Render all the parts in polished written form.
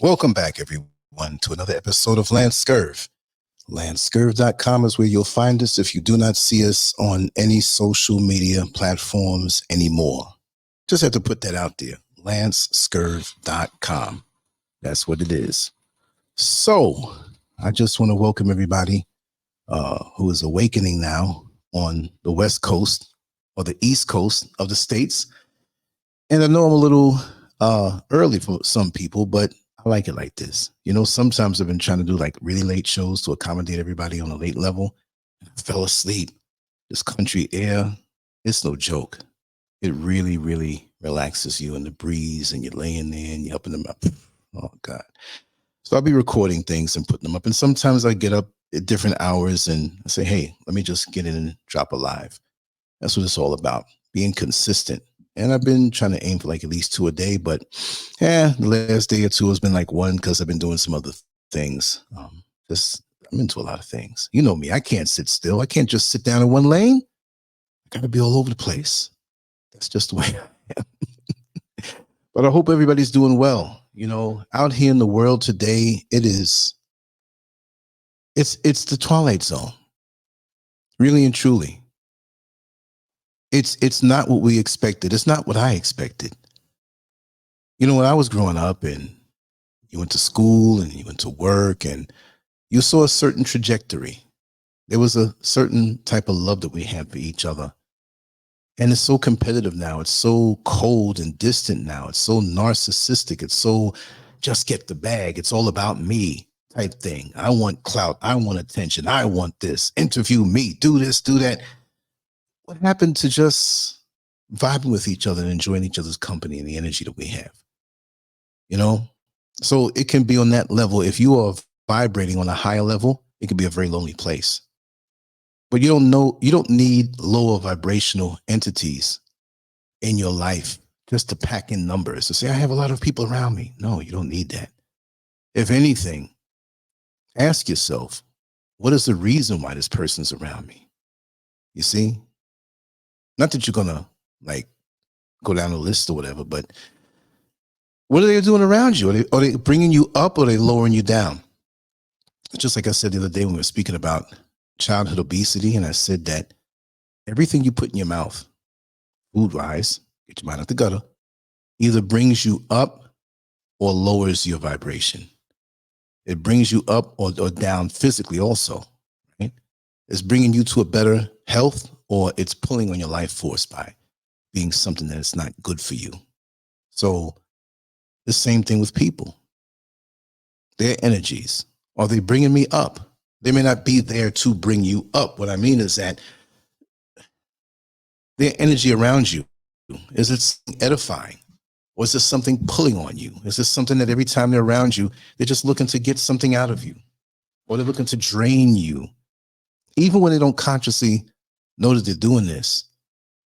Welcome back, everyone, to another episode of LANCESCURV. LANCESCURV.com is where you'll find us if you do not see us on any social media platforms anymore. Just have to put that out there. LANCESCURV.com. That's what it is. So, I just want to welcome everybody who is awakening now on the West Coast or the East Coast of the States. And I know I'm a little early for some people, but I like it like this. You know, sometimes I've been trying to do like really late shows to accommodate everybody on a late level. I fell asleep. This country air, it's no joke. It really, really relaxes you in the breeze, and you're laying there and you're helping them up. Oh, God. So I'll be recording things and putting them up. And sometimes I get up at different hours and I say, hey, let me just get in and drop a live. That's what it's all about, being consistent. And I've been trying to aim for like at least 2 a day, but the last day or two has been like 1 because I've been doing some other things. I'm into a lot of things. You know me, I can't sit still. I can't just sit down in one lane. I gotta be all over the place. That's just the way I am. But I hope everybody's doing well. You know, out here in the world today, it's the twilight zone. Really and truly. It's not what we expected. It's not what I expected. You know, when I was growing up and you went to school and you went to work and you saw a certain trajectory, there was a certain type of love that we had for each other. And it's so competitive now. It's so cold and distant now. It's so narcissistic. It's so just get the bag. It's all about me type thing. I want clout. I want attention. I want this. Interview me. Do this, do that. What happened to just vibing with each other and enjoying each other's company and the energy that we have? You know, so it can be on that level. If you are vibrating on a higher level, it can be a very lonely place. But you don't need lower vibrational entities in your life just to pack in numbers to say, I have a lot of people around me. No, you don't need that. If anything, ask yourself, what is the reason why this person's around me? You see? Not that you're going to like go down the list or whatever, but what are they doing around you? Are they bringing you up or are they lowering you down? Just like I said the other day when we were speaking about childhood obesity, and I said that everything you put in your mouth, food-wise, get your mind out the gutter, either brings you up or lowers your vibration. It brings you up or down physically also, right? It's bringing you to a better health, or it's pulling on your life force by being something that is not good for you. So the same thing with people. Their energies, are they bringing me up? They may not be there to bring you up. What I mean is that their energy around you, is it edifying? Or is this something pulling on you? Is this something that every time they're around you, they're just looking to get something out of you? Or they're looking to drain you? Even when they don't consciously know that they're doing this,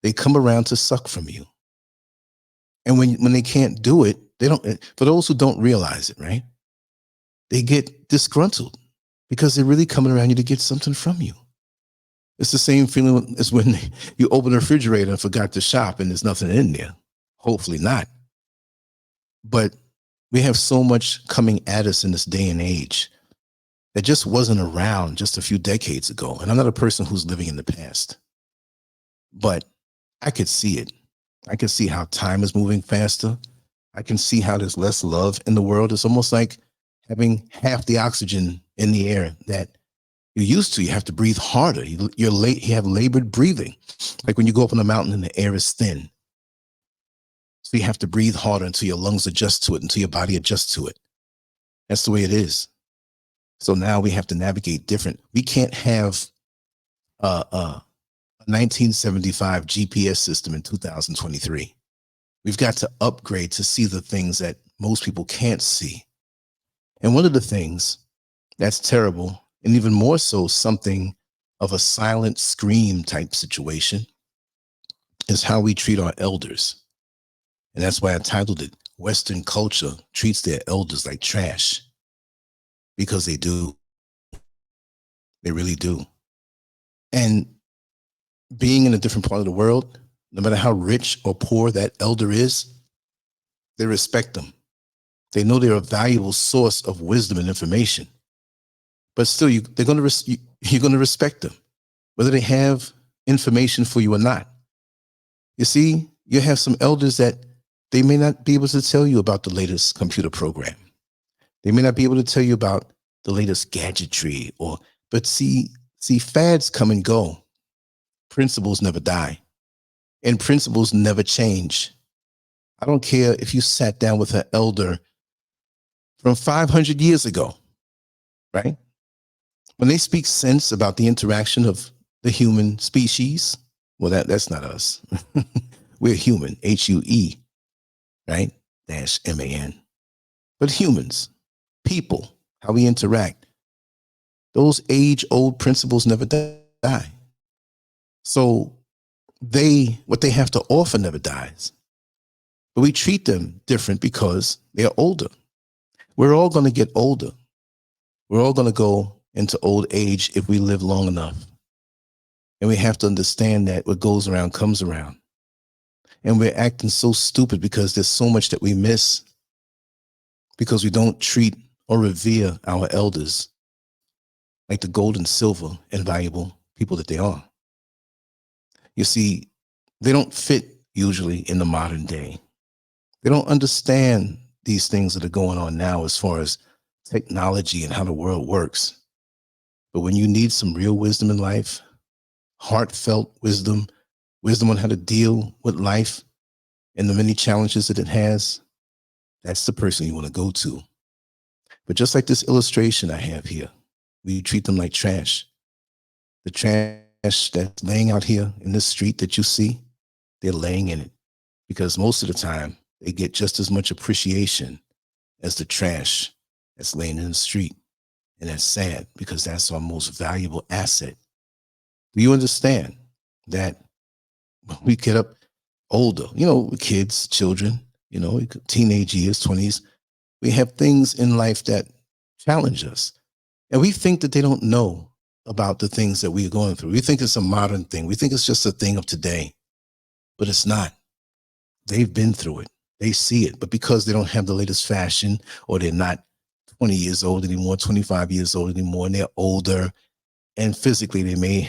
they come around to suck from you. And when they can't do it, they don't, for those who don't realize it, right? They get disgruntled because they're really coming around you to get something from you. It's the same feeling as when you open the refrigerator and forgot to shop and there's nothing in there. Hopefully not. But we have so much coming at us in this day and age that just wasn't around just a few decades ago. And I'm not a person who's living in the past, but I could see it. I can see how time is moving faster. I can see how there's less love in the world. It's almost like having half the oxygen in the air that you're used to. You have to breathe harder. You have labored breathing. Like when you go up on a mountain and the air is thin. So you have to breathe harder until your lungs adjust to it, until your body adjusts to it. That's the way it is. So now we have to navigate different. We can't have a 1975 GPS system in 2023. We've got to upgrade to see the things that most people can't see. And one of the things that's terrible, and even more so something of a silent scream type situation, is how we treat our elders. And that's why I titled it, Western Culture Treats Their Elders Like Trash. Because they do. They really do. And being in a different part of the world, no matter how rich or poor that elder is, they respect them. They know they're a valuable source of wisdom and information. But still, you're going to respect them, whether they have information for you or not. You see, you have some elders that they may not be able to tell you about the latest computer program. They may not be able to tell you about the latest gadgetry, but see, fads come and go. Principles never die, and principles never change. I don't care if you sat down with an elder from 500 years ago, right? When they speak sense about the interaction of the human species, well, that's not us. We're human, H-U-E, right? -M-A-N. But humans, people, how we interact, those age-old principles never die. So what they have to offer never dies. But we treat them different because they're older. We're all going to get older. We're all going to go into old age if we live long enough. And we have to understand that what goes around comes around. And we're acting so stupid because there's so much that we miss because we don't treat or revere our elders like the gold and silver and valuable people that they are. You see, they don't fit usually in the modern day. They don't understand these things that are going on now as far as technology and how the world works. But when you need some real wisdom in life, heartfelt wisdom on how to deal with life and the many challenges that it has, that's the person you want to go to. But just like this illustration I have here, we treat them like trash. The trash that's laying out here in this street that you see, they're laying in it because most of the time they get just as much appreciation as the trash that's laying in the street. And that's sad because that's our most valuable asset. Do you understand that when we get up older, kids, children, teenage years, 20s, we have things in life that challenge us. And we think that they don't know about the things that we're going through. We think it's a modern thing. We think it's just a thing of today, but it's not. They've been through it. They see it, but because they don't have the latest fashion or they're not 20 years old anymore, 25 years old anymore, and they're older and physically they may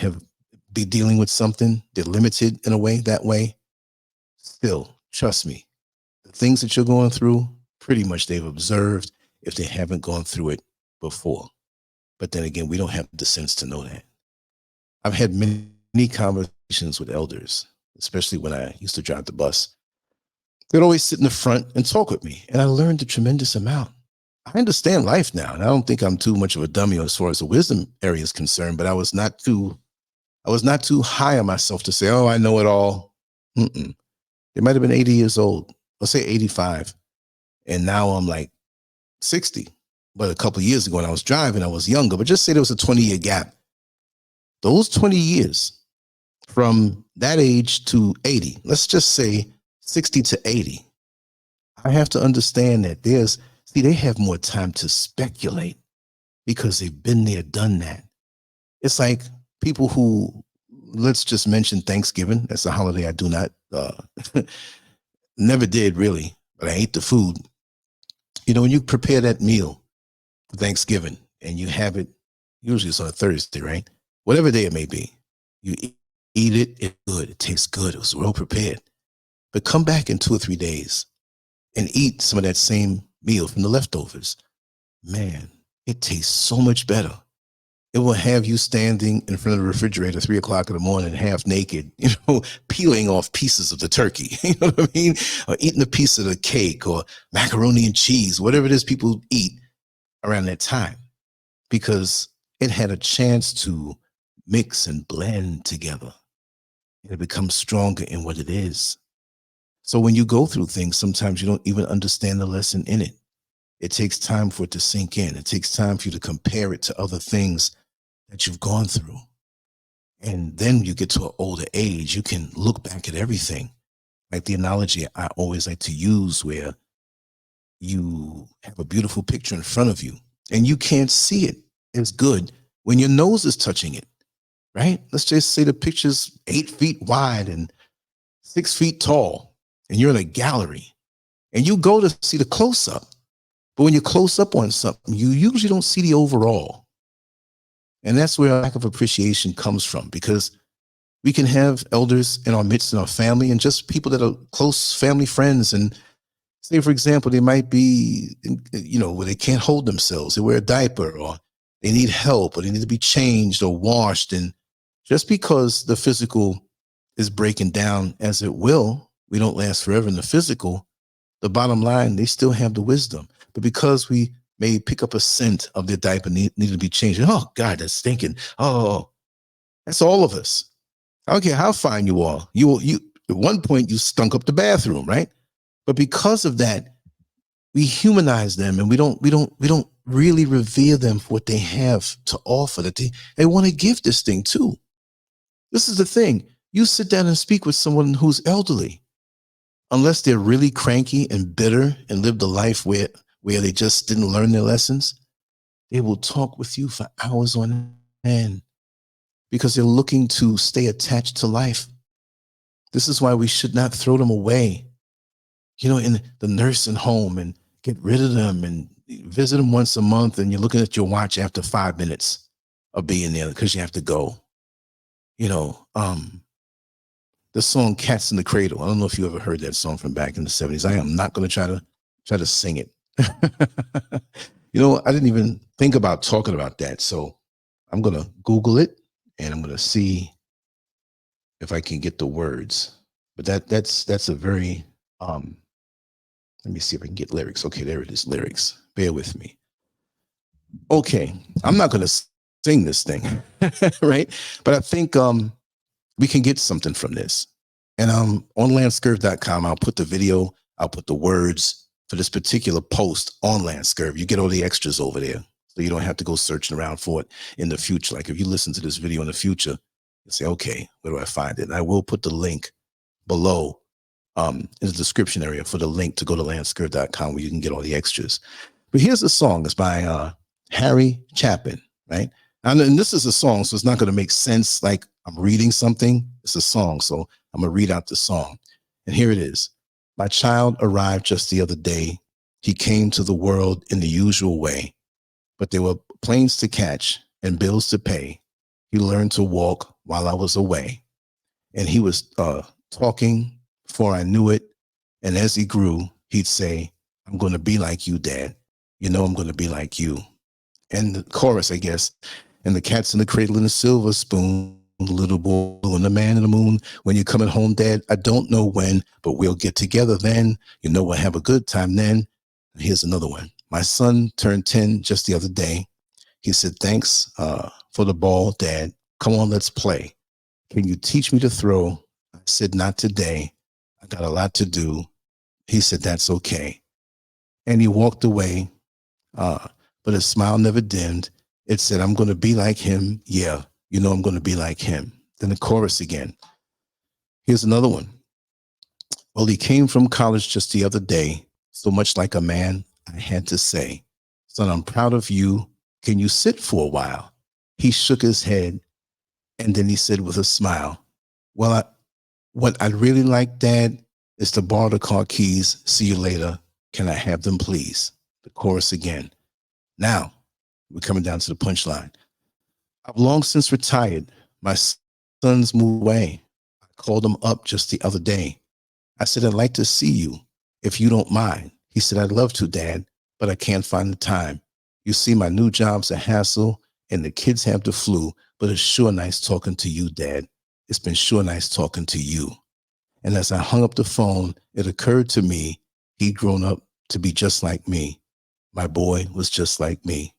be dealing with something, they're limited in a way that way. Still, trust me, the things that you're going through, pretty much they've observed if they haven't gone through it before. But then again, we don't have the sense to know that. I've had many conversations with elders, especially when I used to drive the bus. They'd always sit in the front and talk with me, and I learned a tremendous amount. I understand life now, and I don't think I'm too much of a dummy as far as the wisdom area is concerned, but I was not too high on myself to say, oh, I know it all. They might have been 80 years old, let's say 85, and now I'm like 60. But a couple of years ago when I was driving, I was younger, but just say there was a 20-year gap. Those 20 years from that age to 80, let's just say 60 to 80, I have to understand that they have more time to speculate because they've been there, done that. It's like people who, let's just mention Thanksgiving. That's a holiday I do not, never did really, but I ate the food. When you prepare that meal for Thanksgiving and you have it, usually it's on a Thursday, right? Whatever day it may be, you eat it, it's good. It tastes good. It was well prepared. But come back in 2 or 3 days and eat some of that same meal from the leftovers. Man, it tastes so much better. It will have you standing in front of the refrigerator 3 o'clock in the morning, half naked, peeling off pieces of the turkey, you know what I mean? Or eating a piece of the cake or macaroni and cheese, whatever it is people eat around that time, because it had a chance to mix and blend together. It becomes stronger in what it is. So when you go through things, sometimes you don't even understand the lesson in it. It takes time for it to sink in. It takes time for you to compare it to other things that you've gone through. And then you get to an older age, you can look back at everything. Like the analogy I always like to use, where you have a beautiful picture in front of you and you can't see it as good when your nose is touching it, right? Let's just say the picture's 8 feet wide and 6 feet tall, and you're in a gallery and you go to see the close-up. But when you're close up on something, you usually don't see the overall. And that's where a lack of appreciation comes from, because we can have elders in our midst, in our family, and just people that are close family friends. And say, for example, they might be, where they can't hold themselves. They wear a diaper, or they need help, or they need to be changed or washed. And just because the physical is breaking down, as it will, we don't last forever in the physical. The bottom line, they still have the wisdom. But because we may pick up a scent of their diaper need to be changed. Oh, God, that's stinking. Oh, that's all of us. I don't care how fine you are. You at one point you stunk up the bathroom, right? But because of that, we humanize them, and we don't really revere them for what they have to offer, that they want to give this thing too. This is the thing. You sit down and speak with someone who's elderly, unless they're really cranky and bitter and lived a life where they just didn't learn their lessons, they will talk with you for hours on end, because they're looking to stay attached to life. This is why we should not throw them away, in the nursing home, and get rid of them and visit them once a month. And you're looking at your watch after 5 minutes of being there because you have to go. The song Cats in the Cradle. I don't know if you ever heard that song from back in the 70s. I am not going to try to sing it. I didn't even think about talking about that. So I'm going to Google it, and I'm going to see if I can get the words. But that's a very, let me see if I can get lyrics. Okay, there it is, lyrics. Bear with me. Okay, I'm not going to sing this thing, right? But I think we can get something from this. And on LANCESCURV.com, I'll put the video, I'll put the words for this particular post on LANCESCURV. You get all the extras over there, so you don't have to go searching around for it in the future. Like if you listen to this video in the future, you say, okay, where do I find it? And I will put the link below in the description area for the link to go to LANCESCURV.com, where you can get all the extras. But here's the song. It's by Harry Chapin, right? And this is a song, so it's not going to make sense like I'm reading something. It's a song, so I'm going to read out the song. And here it is. My child arrived just the other day. He came to the world in the usual way, but there were planes to catch and bills to pay. He learned to walk while I was away. And he was talking before I knew it. And as he grew, he'd say, I'm going to be like you, Dad. I'm going to be like you. And the chorus, I guess, and the cat's in the cradle and the silver spoon, the little boy and the man in the moon. When you're coming home, Dad, I don't know when, but we'll get together then. We'll have a good time then. Here's another one. My son turned 10 just the other day. He said, thanks for the ball, Dad. Come on, let's play. Can you teach me to throw? I said, not today. I got a lot to do. He said, that's okay. And he walked away, but his smile never dimmed. It said, I'm going to be like him. Yeah, I'm going to be like him. Then the chorus again. Here's another one. Well, he came from college just the other day. So much like a man, I had to say, son, I'm proud of you. Can you sit for a while? He shook his head, and then he said with a smile, well, what I'd really like, Dad, is to borrow the car keys. See you later. Can I have them, please? The chorus again. Now, we're coming down to the punchline. I've long since retired. My son's moved away. I called him up just the other day. I said, I'd like to see you, if you don't mind. He said, I'd love to, Dad, but I can't find the time. You see, my new job's a hassle, and the kids have the flu, but it's sure nice talking to you, Dad. It's been sure nice talking to you. And as I hung up the phone, it occurred to me he'd grown up to be just like me. My boy was just like me.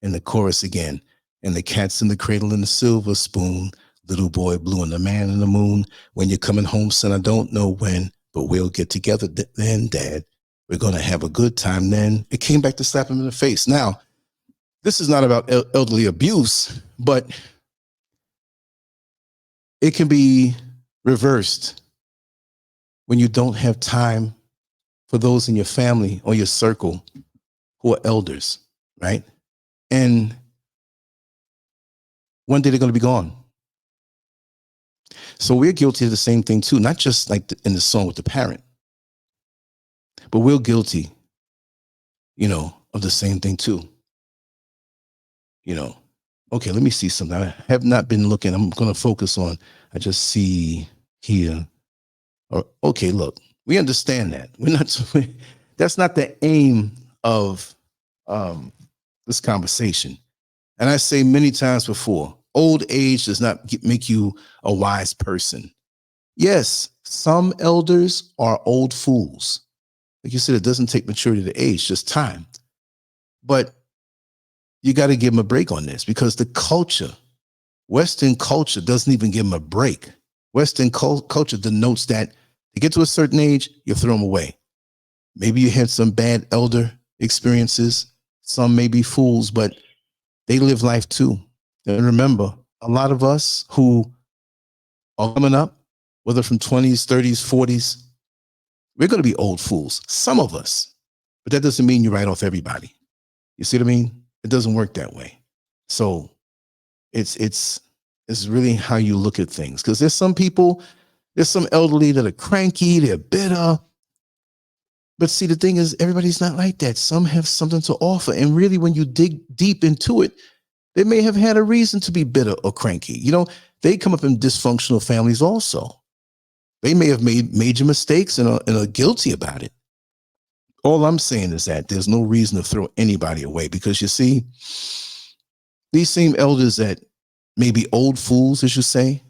And the chorus again. And the cat's in the cradle and the silver spoon. Little boy blue and the man in the moon. When you're coming home, son, I don't know when, but we'll get together then, Dad. We're going to have a good time then. It came back to slap him in the face. Now, this is not about elderly abuse, but it can be reversed when you don't have time for those in your family or your circle who are elders, right? And one day they're going to be gone. So we're guilty of the same thing too, not just like in the song with the parent, but we're guilty of the same thing too. Okay, let me see something. I have not been looking. I'm going to focus on, I just see here. Okay, look, we understand that. That's not the aim of this conversation. And I say many times before, old age does not make you a wise person. Yes, some elders are old fools. Like you said, it doesn't take maturity to age, just time. But you got to give them a break on this, because the culture, Western culture, doesn't even give them a break. Western culture denotes that to get to a certain age, you throw them away. Maybe you had some bad elder experiences. Some may be fools, but they live life too. And remember, a lot of us who are coming up, whether from 20s, 30s, 40s, we're going to be old fools. Some of us, but that doesn't mean you write off everybody. You see what I mean? It doesn't work that way. So it's really how you look at things. Because there's some people, there's some elderly that are cranky, they're bitter. But see, the thing is, everybody's not like that. Some have something to offer. And really, when you dig deep into it, they may have had a reason to be bitter or cranky. They come up in dysfunctional families also. They may have made major mistakes and are guilty about it. All I'm saying is that there's no reason to throw anybody away, because you see, these same elders that may be old fools, as you say,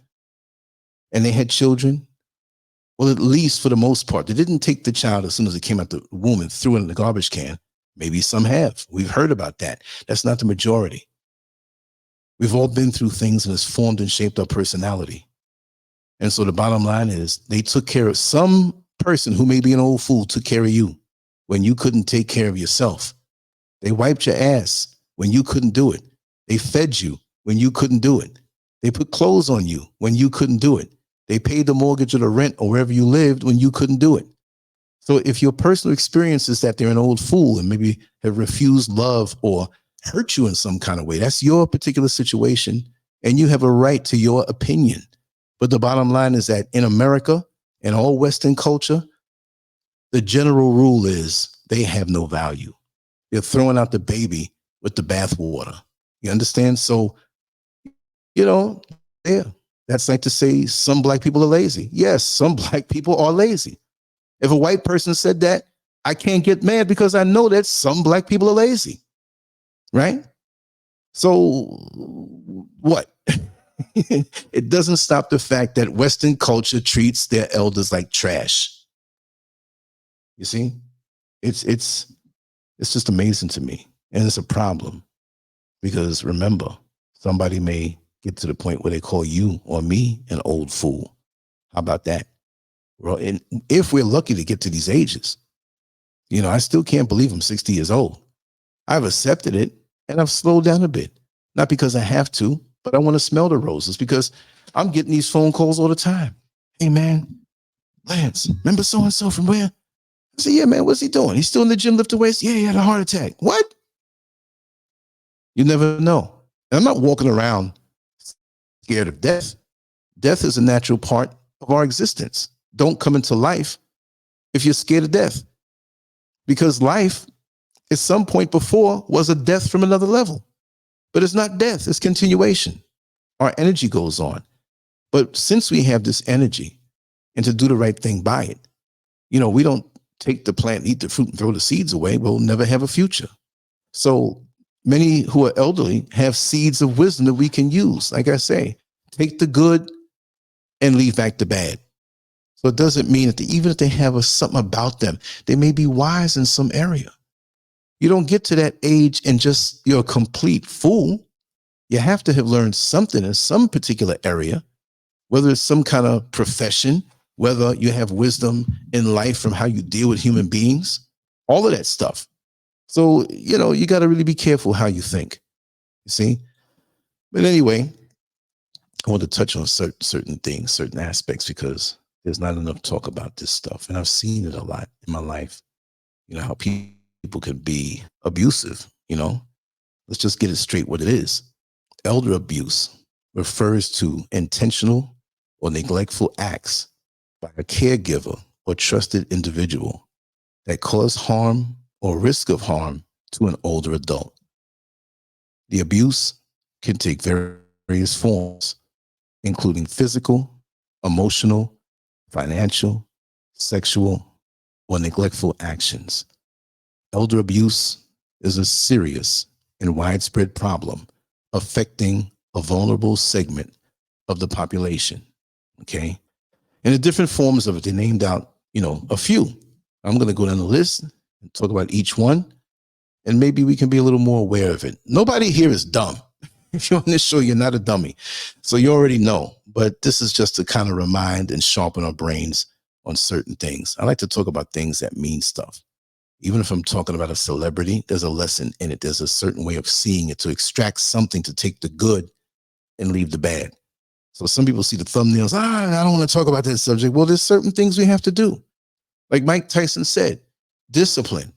and they had children, well, at least for the most part, they didn't take the child as soon as it came out the womb and threw it in the garbage can. Maybe some have. We've heard about that. That's not the majority. We've all been through things, and it's formed and shaped our personality. And so the bottom line is, they took care of some person who may be an old fool, took care of you when you couldn't take care of yourself. They wiped your ass when you couldn't do it. They fed you when you couldn't do it. They put clothes on you when you couldn't do it. They paid the mortgage or the rent or wherever you lived when you couldn't do it. So if your personal experience is that they're an old fool and maybe have refused love or hurt you in some kind of way, that's your particular situation, and you have a right to your opinion. But the bottom line is that in America and all Western culture, the general rule is they have no value. They're throwing out the baby with the bathwater. You understand? So, that's like to say some black people are lazy. Yes, some black people are lazy. If a white person said that, I can't get mad, because I know that some black people are lazy, right? So what? It doesn't stop the fact that Western culture treats their elders like trash. You see, it's just amazing to me. And it's a problem, because remember, somebody may get to the point where they call you or me an old fool. How about that? Well, and if we're lucky to get to these ages, I still can't believe I'm 60 years old. I've accepted it, and I've slowed down a bit. Not because I have to, but I want to smell the roses, because I'm getting these phone calls all the time. Hey, man, Lance, remember so-and-so from where? I said, yeah, man, what's he doing? He's still in the gym lifting weights? Yeah, he had a heart attack. What? You never know. And I'm not walking around scared of death. Death is a natural part of our existence. Don't come into life if you're scared of death, because life at some point before was a death from another level. But it's not death, it's continuation. Our energy goes on. But since we have this energy, and to do the right thing by it, we don't take the plant, eat the fruit, and throw the seeds away. We'll never have a future. So many who are elderly have seeds of wisdom that we can use. Like I say, take the good and leave back the bad. So it doesn't mean that even if they have something about them, they may be wise in some area. You don't get to that age and just, you're a complete fool. You have to have learned something in some particular area, whether it's some kind of profession, whether you have wisdom in life from how you deal with human beings, all of that stuff. So, you got to really be careful how you think, you see? But anyway, I want to touch on certain things, certain aspects, because there's not enough talk about this stuff. And I've seen it a lot in my life, how people can be abusive, Let's just get it straight what it is. Elder abuse refers to intentional or neglectful acts by a caregiver or trusted individual that cause harm or risk of harm to an older adult. The abuse can take various forms, including physical, emotional, financial, sexual, or neglectful actions. Elder abuse is a serious and widespread problem affecting a vulnerable segment of the population. Okay. And the different forms of it, they named out, a few. I'm going to go down the list and talk about each one, and maybe we can be a little more aware of it. Nobody here is dumb. If you're on this show, you're not a dummy. So you already know, but this is just to kind of remind and sharpen our brains on certain things. I like to talk about things that mean stuff. Even if I'm talking about a celebrity, there's a lesson in it. There's a certain way of seeing it to extract something, to take the good and leave the bad. So some people see the thumbnails, I don't want to talk about that subject. Well, there's certain things we have to do. Like Mike Tyson said, discipline.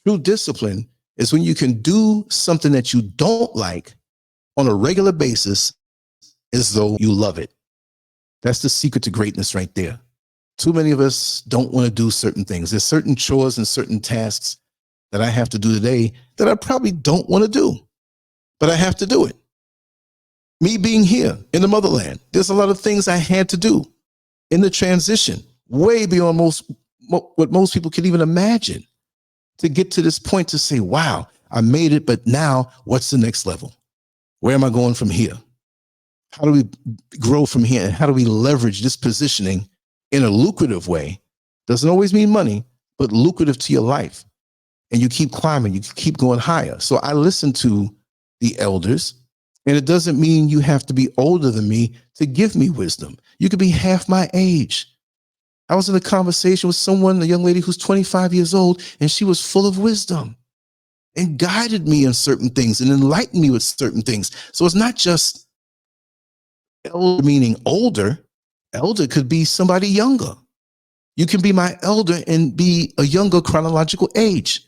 True discipline is when you can do something that you don't like on a regular basis as though you love it. That's the secret to greatness right there. Too many of us don't want to do certain things. There's certain chores and certain tasks that I have to do today that I probably don't want to do, but I have to do it. Me being here in the motherland, there's a lot of things I had to do in the transition, way beyond what most people can even imagine, to get to this point to say, wow, I made it, but now what's the next level? Where am I going from here? How do we grow from here? And how do we leverage this positioning in a lucrative way? Doesn't always mean money, but lucrative to your life. And you keep climbing, you keep going higher. So I listen to the elders, and it doesn't mean you have to be older than me to give me wisdom. You could be half my age. I was in a conversation with someone, a young lady who's 25 years old, and she was full of wisdom and guided me in certain things and enlightened me with certain things. So it's not just elder meaning older. Elder could be somebody younger. You can be my elder and be a younger chronological age.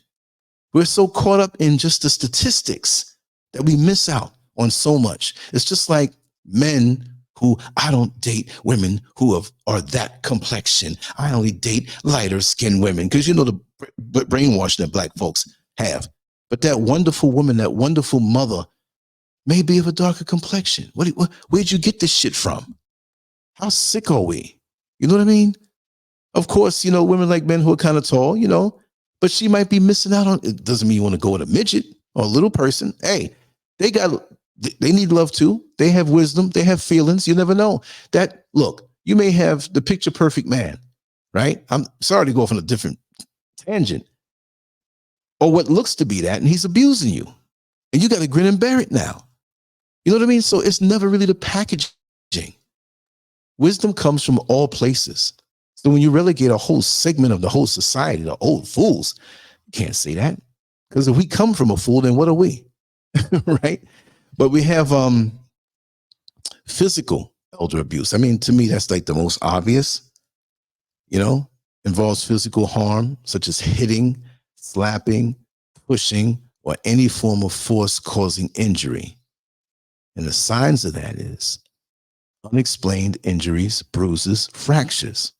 We're so caught up in just the statistics that we miss out on so much. It's just like men who, I don't date women who are that complexion. I only date lighter skinned women, because the brainwashing that black folks have. But that wonderful woman, that wonderful mother, may be of a darker complexion. Where'd you get this shit from? How sick are we? You know what I mean? Of course, women like men who are kind of tall, but she might be missing out on, it doesn't mean you want to go with a midget or a little person. Hey, they need love too. They have wisdom. They have feelings. You never know. Look, you may have the picture perfect man, right? I'm sorry to go off on a different tangent. Or what looks to be that, and he's abusing you. And you got to grin and bear it now. You know what I mean? So it's never really the packaging. Wisdom comes from all places. So when you relegate a whole segment of the whole society to old fools, you can't say that. Because if we come from a fool, then what are we? Right? But we have physical elder abuse. I mean, to me, that's like the most obvious, involves physical harm, such as hitting, slapping, pushing, or any form of force causing injury. And the signs of that is unexplained injuries, bruises, fractures,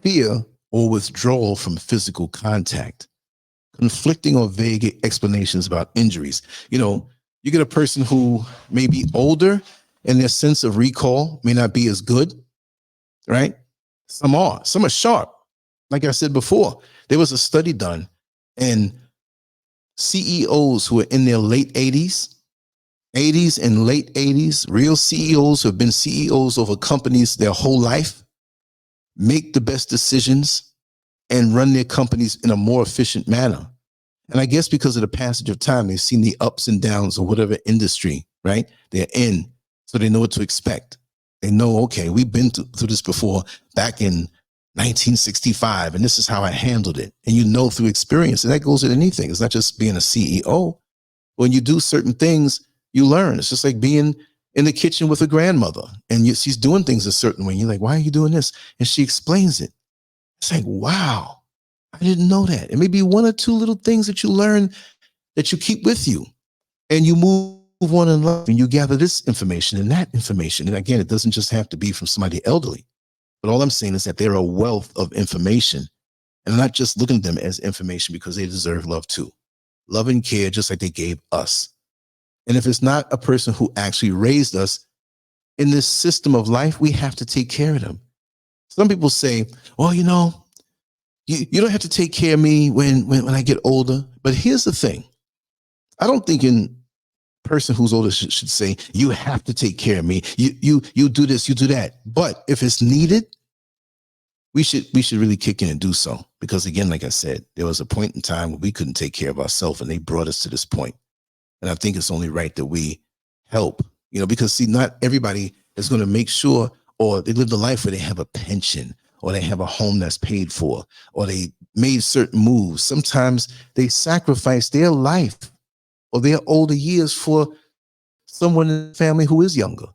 fear or withdrawal from physical contact, conflicting or vague explanations about injuries. You get a person who may be older and their sense of recall may not be as good, right? Some are sharp. Like I said before, there was a study done, and CEOs who are in their late 80s and late 80s, real CEOs who have been CEOs over companies their whole life, make the best decisions and run their companies in a more efficient manner. And I guess because of the passage of time, they've seen the ups and downs of whatever industry, right, they're in. So they know what to expect. They know, okay, we've been through this before back in 1965, and this is how I handled it. And through experience, and that goes with anything. It's not just being a CEO. When you do certain things, you learn. It's just like being in the kitchen with a grandmother, and she's doing things a certain way. You're like, why are you doing this? And she explains it. It's like, wow. I didn't know that. It may be one or two little things that you learn that you keep with you, and you move on in life and you gather this information and that information. And again, it doesn't just have to be from somebody elderly, but all I'm saying is that they're a wealth of information, and I'm not just looking at them as information because they deserve love too. love and care just like they gave us. And if it's not a person who actually raised us in this system of life, we have to take care of them. Some people say, well, you know, you don't have to take care of me when I get older. But here's the thing. I don't think a person who's older should say, you have to take care of me. You do this, you do that. But if it's needed, we should really kick in and do so. Because again, like I said, there was a point in time where we couldn't take care of ourselves and they brought us to this point. And I think it's only right that we help, you know, because see, not everybody is going to make sure, or they live the life where they have a pension, or they have a home that's paid for, or they made certain moves. Sometimes they sacrifice their life or their older years for someone in the family who is younger.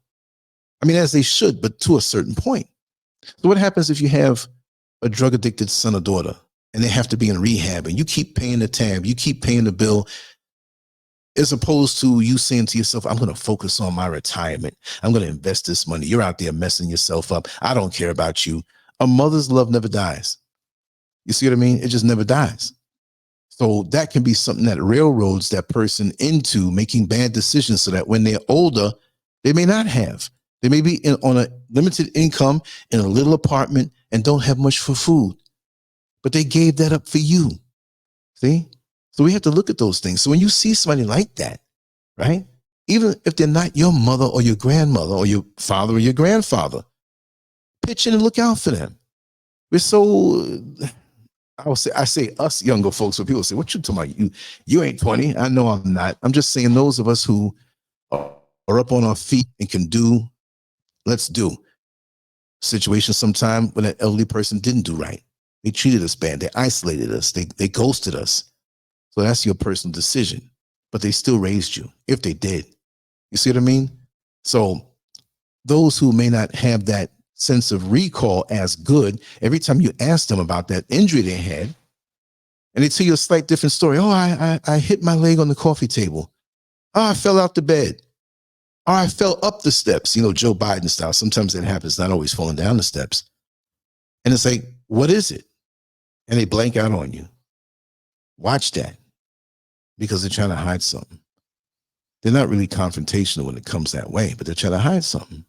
I mean, as they should, but to a certain point. So what happens if you have a drug addicted son or daughter and they have to be in rehab and you keep paying the tab, you keep paying the bill, as opposed to you saying to yourself, I'm going to focus on my retirement. I'm going to invest this money. You're out there messing yourself up. I don't care about you. A mother's love never dies. You see what I mean? It just never dies. So that can be something that railroads that person into making bad decisions so that when they're older, they may not have. They may be on a limited income in a little apartment and don't have much for food, but they gave that up for you. See? So we have to look at those things. So when you see somebody like that, right? Even if they're not your mother or your grandmother or your father or your grandfather, pitch in and look out for them. We're so, I say us younger folks, but people say, what you talking about? You ain't 20. I know I'm not. I'm just saying those of us who are up on our feet and can do, let's do. Situation sometime when an elderly person didn't do right. They treated us bad. They isolated us. They ghosted us. So that's your personal decision, but they still raised you if they did. You see what I mean? So those who may not have that sense of recall as good, every time you ask them about that injury they had, and they tell you a slight different story. Oh, I hit my leg on the coffee table. Oh, I fell out the bed. Oh, I fell up the steps. You know, Joe Biden style. Sometimes that happens, not always falling down the steps. And it's like, what is it? And they blank out on you. Watch that. Because they're trying to hide something. They're not really confrontational when it comes that way, but they're trying to hide something.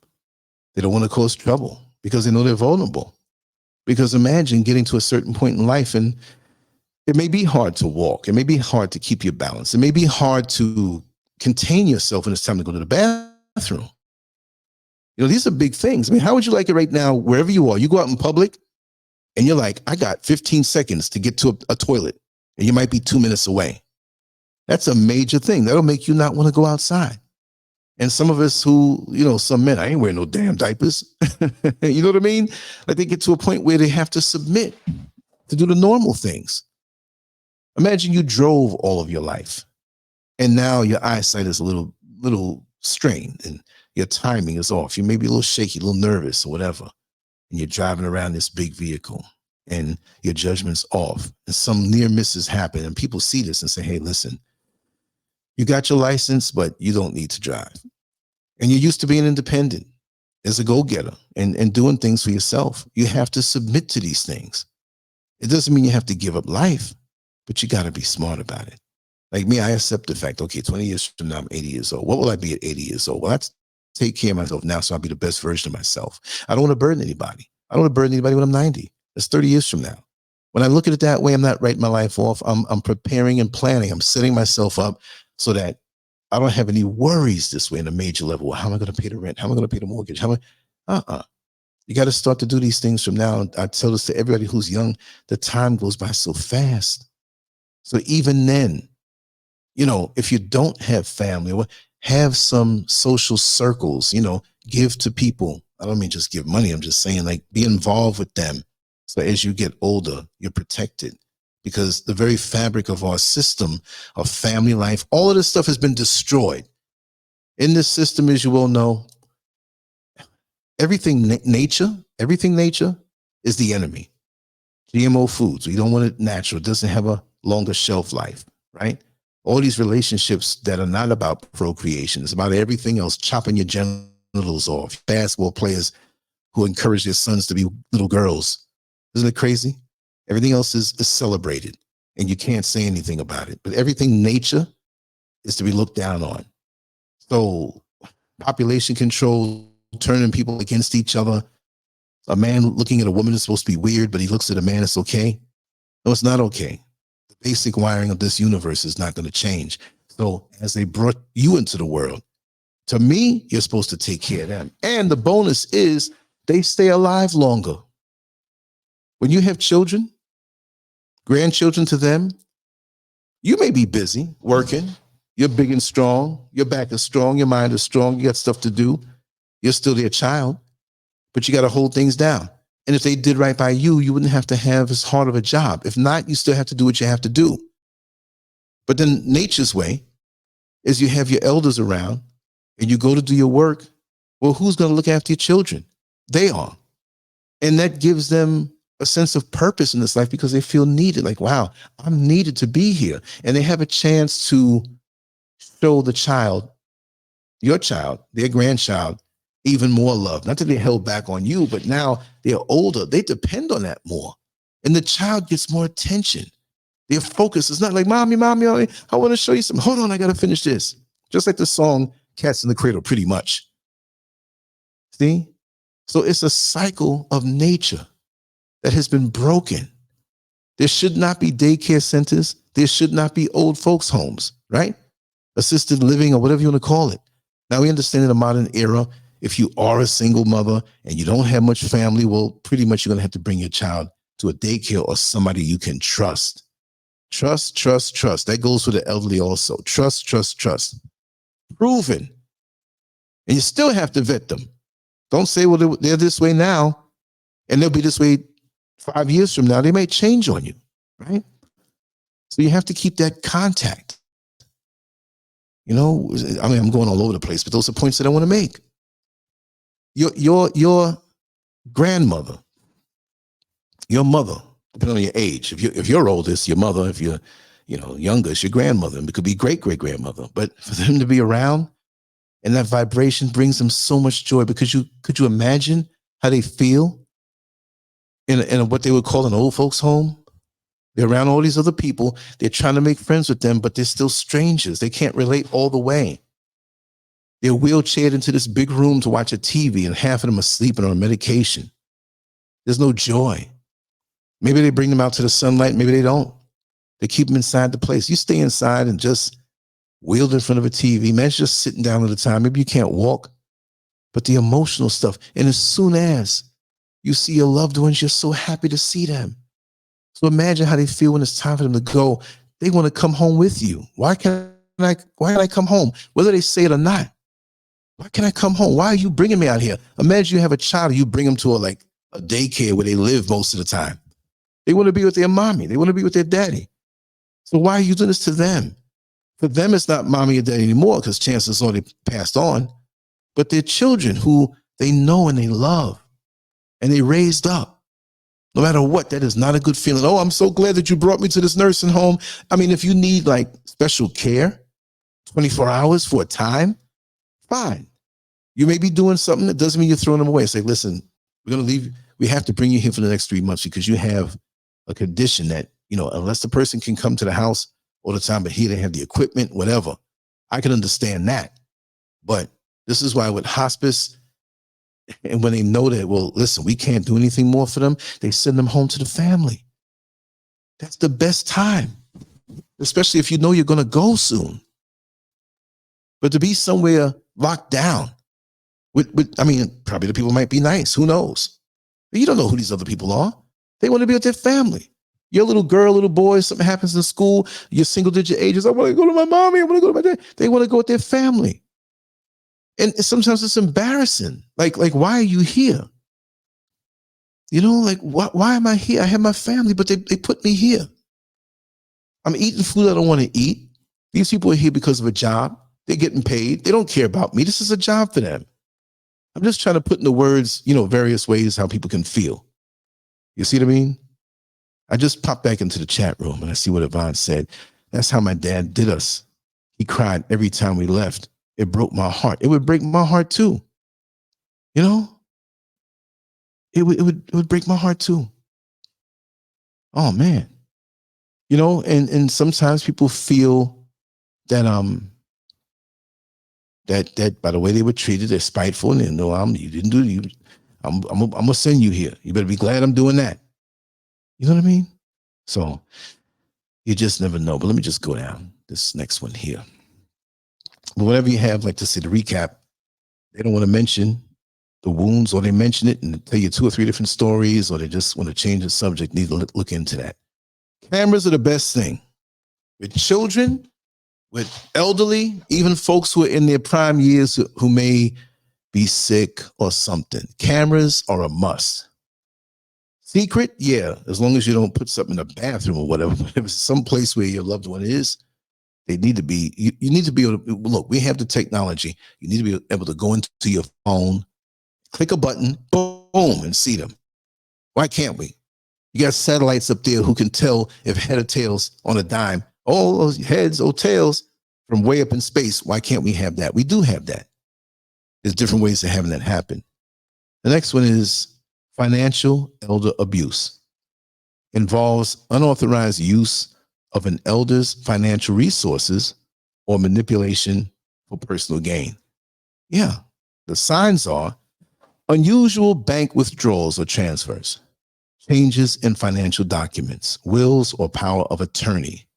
They don't want to cause trouble because they know they're vulnerable. Because imagine getting to a certain point in life and it may be hard to walk. It may be hard to keep your balance. It may be hard to contain yourself when it's time to go to the bathroom. You know, these are big things. I mean, how would you like it right now, wherever you are? You go out in public and you're like, I got 15 seconds to get to a toilet and you might be 2 minutes away. That's a major thing. That'll make you not want to go outside. And some of us who, you know, some men, I ain't wearing no damn diapers. You know what I mean? Like they get to a point where they have to submit to do the normal things. Imagine you drove all of your life and now your eyesight is a little strained and your timing is off. You may be a little shaky, a little nervous or whatever. And you're driving around this big vehicle and your judgment's off and some near misses happen and people see this and say, hey, listen, you got your license, but you don't need to drive. And you're used to being independent as a go-getter and doing things for yourself. You have to submit to these things. It doesn't mean you have to give up life, but you got to be smart about it. Like me, I accept the fact, okay, 20 years from now, I'm 80 years old. What will I be at 80 years old? Well, I take care of myself now so I'll be the best version of myself. I don't want to burden anybody. I don't want to burden anybody when I'm 90. That's 30 years from now. When I look at it that way, I'm not writing my life off. I'm preparing and planning. I'm setting myself up so that I don't have any worries this way in a major level. How am I going to pay the rent? How am I going to pay the mortgage? You got to start to do these things from now. I tell this to everybody who's young, the time goes by so fast. So even then, you know, if you don't have family, have some social circles, you know, give to people. I don't mean just give money. I'm just saying like be involved with them. So as you get older, you're protected. Because the very fabric of our system of family life, all of this stuff has been destroyed. In this system, as you well know, everything nature is the enemy. GMO foods, we don't want it natural. It doesn't have a longer shelf life, right? All these relationships that are not about procreation. It's about everything else, chopping your genitals off. Basketball players who encourage their sons to be little girls. Isn't it crazy? Everything else is celebrated. and you can't say anything about it. But everything nature is to be looked down on. So population control, turning people against each other. A man looking at a woman is supposed to be weird, but he looks at a man, it's okay. No, it's not okay. The basic wiring of this universe is not going to change. So as they brought you into the world, to me, you're supposed to take care of them. And the bonus is they stay alive longer. When you have children, grandchildren to them, you may be busy working. You're big and strong. Your back is strong. Your mind is strong. You got stuff to do. You're still their child, but you got to hold things down. And if they did right by you, you wouldn't have to have as hard of a job. If not, you still have to do what you have to do. But then nature's way is you have your elders around and you go to do your work. Well, who's going to look after your children? They are. And that gives them a sense of purpose in this life because they feel needed. Like, wow, I'm needed to be here. And they have a chance to show the child, your child, their grandchild, even more love. Not that they're held back on you, but now they're older. They depend on that more. And the child gets more attention. Their focus is not like, mommy, I want to show you something. Hold on, I got to finish this. Just like the song Cats in the Cradle, pretty much. See? So it's a cycle of nature that has been broken. There should not be daycare centers. There should not be old folks' homes, right? Assisted living or whatever you want to call it. Now we understand in the modern era, if you are a single mother and you don't have much family, well, pretty much you're going to have to bring your child to a daycare or somebody you can trust. Trust. That goes for the elderly also. Trust. Proven. And you still have to vet them. Don't say, well, they're this way now, and they'll be this way 5 years from now. They may change on you, right? So you have to keep that contact. You know, I mean, I'm going all over the place, but those are points that I want to make. Your grandmother, your mother, depending on your age. If you're oldest, your mother. If you're, youngest, your grandmother. It could be great-grandmother. But for them to be around and that vibration brings them so much joy, because could you imagine how they feel in what they would call an old folks home? They're around all these other people. They're trying to make friends with them, but they're still strangers. They can't relate all the way. They're wheelchaired into this big room to watch a TV, and half of them are sleeping on medication. There's no joy. Maybe they bring them out to the sunlight. Maybe they don't. They keep them inside the place. You stay inside and just wheeled in front of a TV. Man, it's just sitting down all the time. Maybe you can't walk, but the emotional stuff. And as soon as you see your loved ones, you're so happy to see them. So imagine how they feel when it's time for them to go. They want to come home with you. Why can I come home? Whether they say it or not. Why can I come home? Why are you bringing me out here? Imagine you have a child, you bring them to a daycare where they live most of the time. They want to be with their mommy. They want to be with their daddy. So why are you doing this to them? For them, it's not mommy or daddy anymore, because chances are they passed on. But they're children who they know and they love and they raised up. No matter what, that is not a good feeling. Oh, I'm so glad that you brought me to this nursing home. I mean, if you need special care, 24 hours for a time, fine. You may be doing something that doesn't mean you're throwing them away. Say, listen, we're going to leave. We have to bring you here for the next 3 months because you have a condition that, unless the person can come to the house all the time, but here they have the equipment, whatever. I can understand that. But this is why with hospice, and when they know that, well, listen, we can't do anything more for them, they send them home to the family. That's the best time, especially if you know you're going to go soon. But to be somewhere locked down, probably the people might be nice. Who knows? But you don't know who these other people are. They want to be with their family. You're a little girl, little boy, something happens in school, you're single-digit ages. I want to go to my mommy. I want to go to my dad. They want to go with their family. And sometimes it's embarrassing. Like why are you here? Why am I here? I have my family, but they put me here. I'm eating food I don't want to eat. These people are here because of a job. They're getting paid. They don't care about me. This is a job for them. I'm just trying to put in the words, various ways how people can feel. You see what I mean? I just popped back into the chat room and I see what Yvonne said. That's how my dad did us. He cried every time we left. It broke my heart. It would break my heart too. It would break my heart too. Oh man. You know, and sometimes people feel that that by the way they were treated, they're spiteful, and they know you didn't do you. I'm gonna send you here. You better be glad I'm doing that. You know what I mean? So you just never know. But let me just go down this next one here. But whenever you have, like to say the recap, they don't want to mention the wounds, or they mention it and tell you 2 or 3 different stories, or they just want to change the subject. Need to look into that. Cameras are the best thing with children, with elderly, even folks who are in their prime years who may be sick or something. Cameras are a must. Secret, yeah, as long as you don't put something in the bathroom or whatever. But if it's some place where your loved one is, they need to be, you need to be able to, look, we have the technology. You need to be able to go into your phone, click a button, boom, and see them. Why can't we? You got satellites up there who can tell if head or tails on a dime. Oh, heads or tails from way up in space. Why can't we have that? We do have that. There's different ways of having that happen. The next one is financial elder abuse. Involves unauthorized use of an elder's financial resources or manipulation for personal gain. Yeah, the signs are unusual bank withdrawals or transfers, changes in financial documents, wills or power of attorney,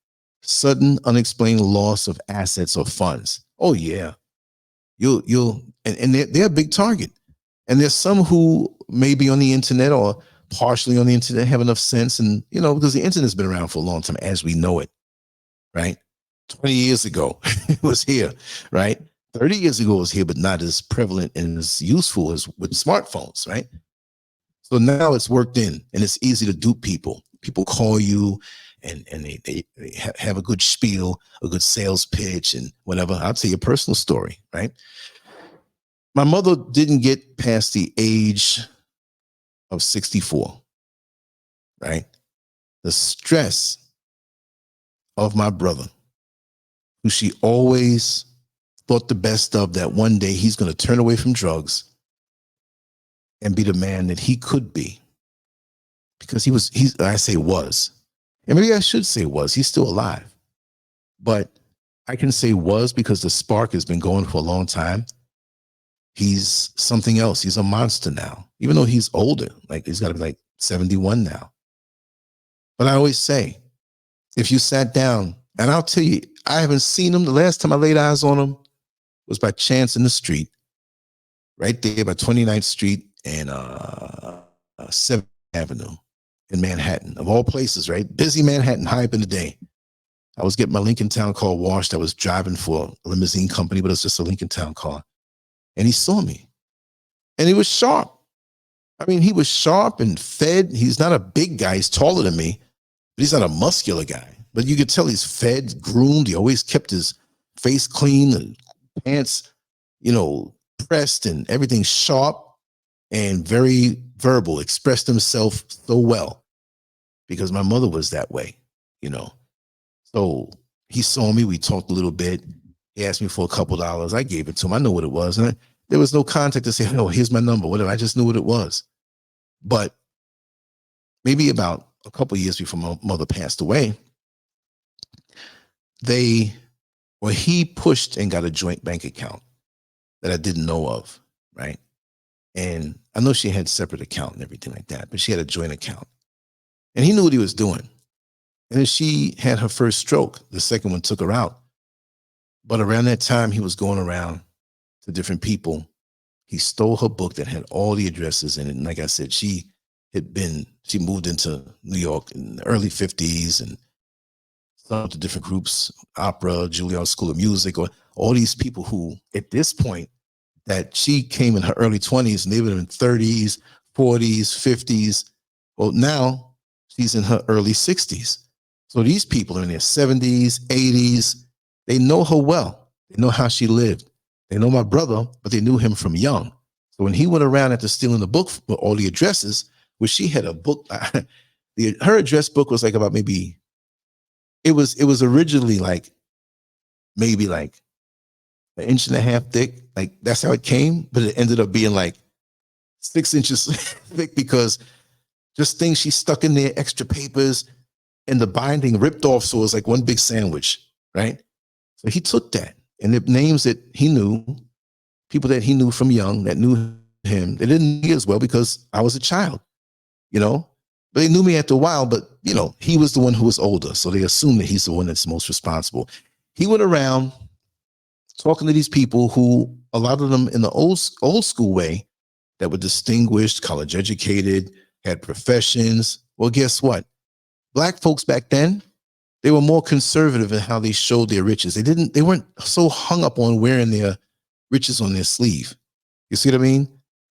sudden unexplained loss of assets or funds. Oh yeah, and they're a big target. And there's some who may be on the internet or partially on the internet, have enough sense, and because the internet's been around for a long time as we know it, right? 20 years ago it was here, right? 30 years ago it was here, but not as prevalent and as useful as with smartphones, right? So now it's worked in, and it's easy to dupe people. People call you and they have a good spiel, a good sales pitch, and whatever. I'll tell you a personal story, right? My mother didn't get past the age of 64, right? The stress of my brother, who she always thought the best of, that one day he's going to turn away from drugs and be the man that he could be. Because I say was, and maybe I should say was, he's still alive. But I can say was because the spark has been going for a long time. He's something else. He's a monster now, even though he's older. Like he's got to be like 71 now. But I always say, if you sat down, and I'll tell you, I haven't seen him. The last time I laid eyes on him was by chance in the street, right there by 29th Street and 7th Avenue in Manhattan, of all places, right? Busy Manhattan, high up in the day. I was getting my Lincoln Town car washed. I was driving for a limousine company, but it was just a Lincoln Town car. And he saw me, and he was sharp. I mean, he was sharp and fed. He's not a big guy. He's taller than me, but he's not a muscular guy. But you could tell he's fed, groomed. He always kept his face clean, and pants, pressed, and everything sharp and very verbal, expressed himself so well because my mother was that way, So he saw me. We talked a little bit. He asked me for a couple dollars. I gave it to him. I know what it was. And there was no contact to say, oh, here's my number, whatever. I just knew what it was. But maybe about a couple of years before my mother passed away, he pushed and got a joint bank account that I didn't know of, right? And I know she had separate account and everything like that, but she had a joint account. And he knew what he was doing. And then she had her first stroke. The second one took her out. But around that time, he was going around to different people. He stole her book that had all the addresses in it. And like I said, she moved into New York in the early 50s and some of the different groups, opera, Juilliard School of Music, or all these people who, at this point, that she came in her early 20s and they were in 30s, 40s, 50s. Well, now she's in her early 60s. So these people are in their 70s, 80s. They know her well. They know how she lived. They know my brother, but they knew him from young. So when he went around after stealing the book with all the addresses, which she had a book, her address book was like about maybe, it was originally like maybe like an inch and a half thick. Like that's how it came, but it ended up being like 6 inches thick because just things she stuck in there, extra papers. and the binding ripped off, so it was like one big sandwich, right? So he took that, and the names that he knew, people that he knew from young that knew him, they didn't know me as well because I was a child, you know? But they knew me after a while, but, you know, he was the one who was older, so they assume that he's the one that's most responsible. He went around talking to these people who, a lot of them in the old school way, that were distinguished, college educated, had professions. Well, guess what? Black folks back then, they were more conservative in how they showed their riches. They weren't so hung up on wearing their riches on their sleeve. You see what I mean?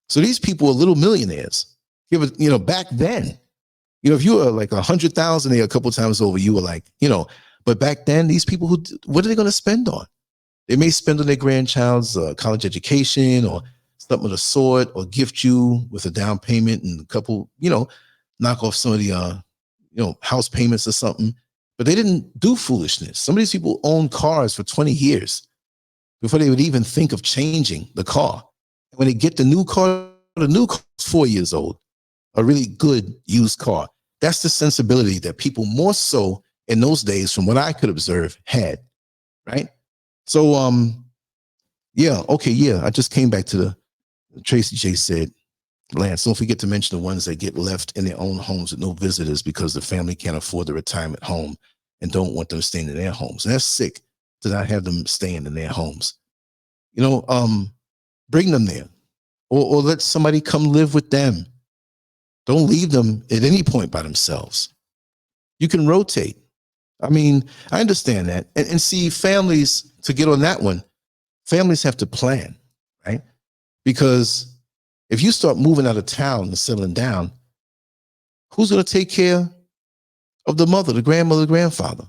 So these people were little millionaires. You know, back then, you know, if you were like 100,000 a couple times over, you were like, you know, but back then, these people what are they going to spend on? They may spend on their grandchild's college education or something of the sort, or gift you with a down payment and a couple, you know, knock off some of the, you know, house payments or something. But they didn't do foolishness. Some of these people owned cars for 20 years before they would even think of changing the car. And when they get the new car is 4 years old, a really good used car. That's the sensibility that people more so in those days, from what I could observe, had, right? So, yeah, okay, yeah, I just came back to the Tracy J said, Lance, don't forget to mention the ones that get left in their own homes with no visitors because the family can't afford the retirement home and don't want them staying in their homes. And that's sick to not have them staying in their homes. You know, bring them there, or let somebody come live with them. Don't leave them at any point by themselves. You can rotate. I mean, I understand that. And see, families, to get on that one, families have to plan, right? Because if you start moving out of town and settling down, who's going to take care of the mother, the grandmother, the grandfather?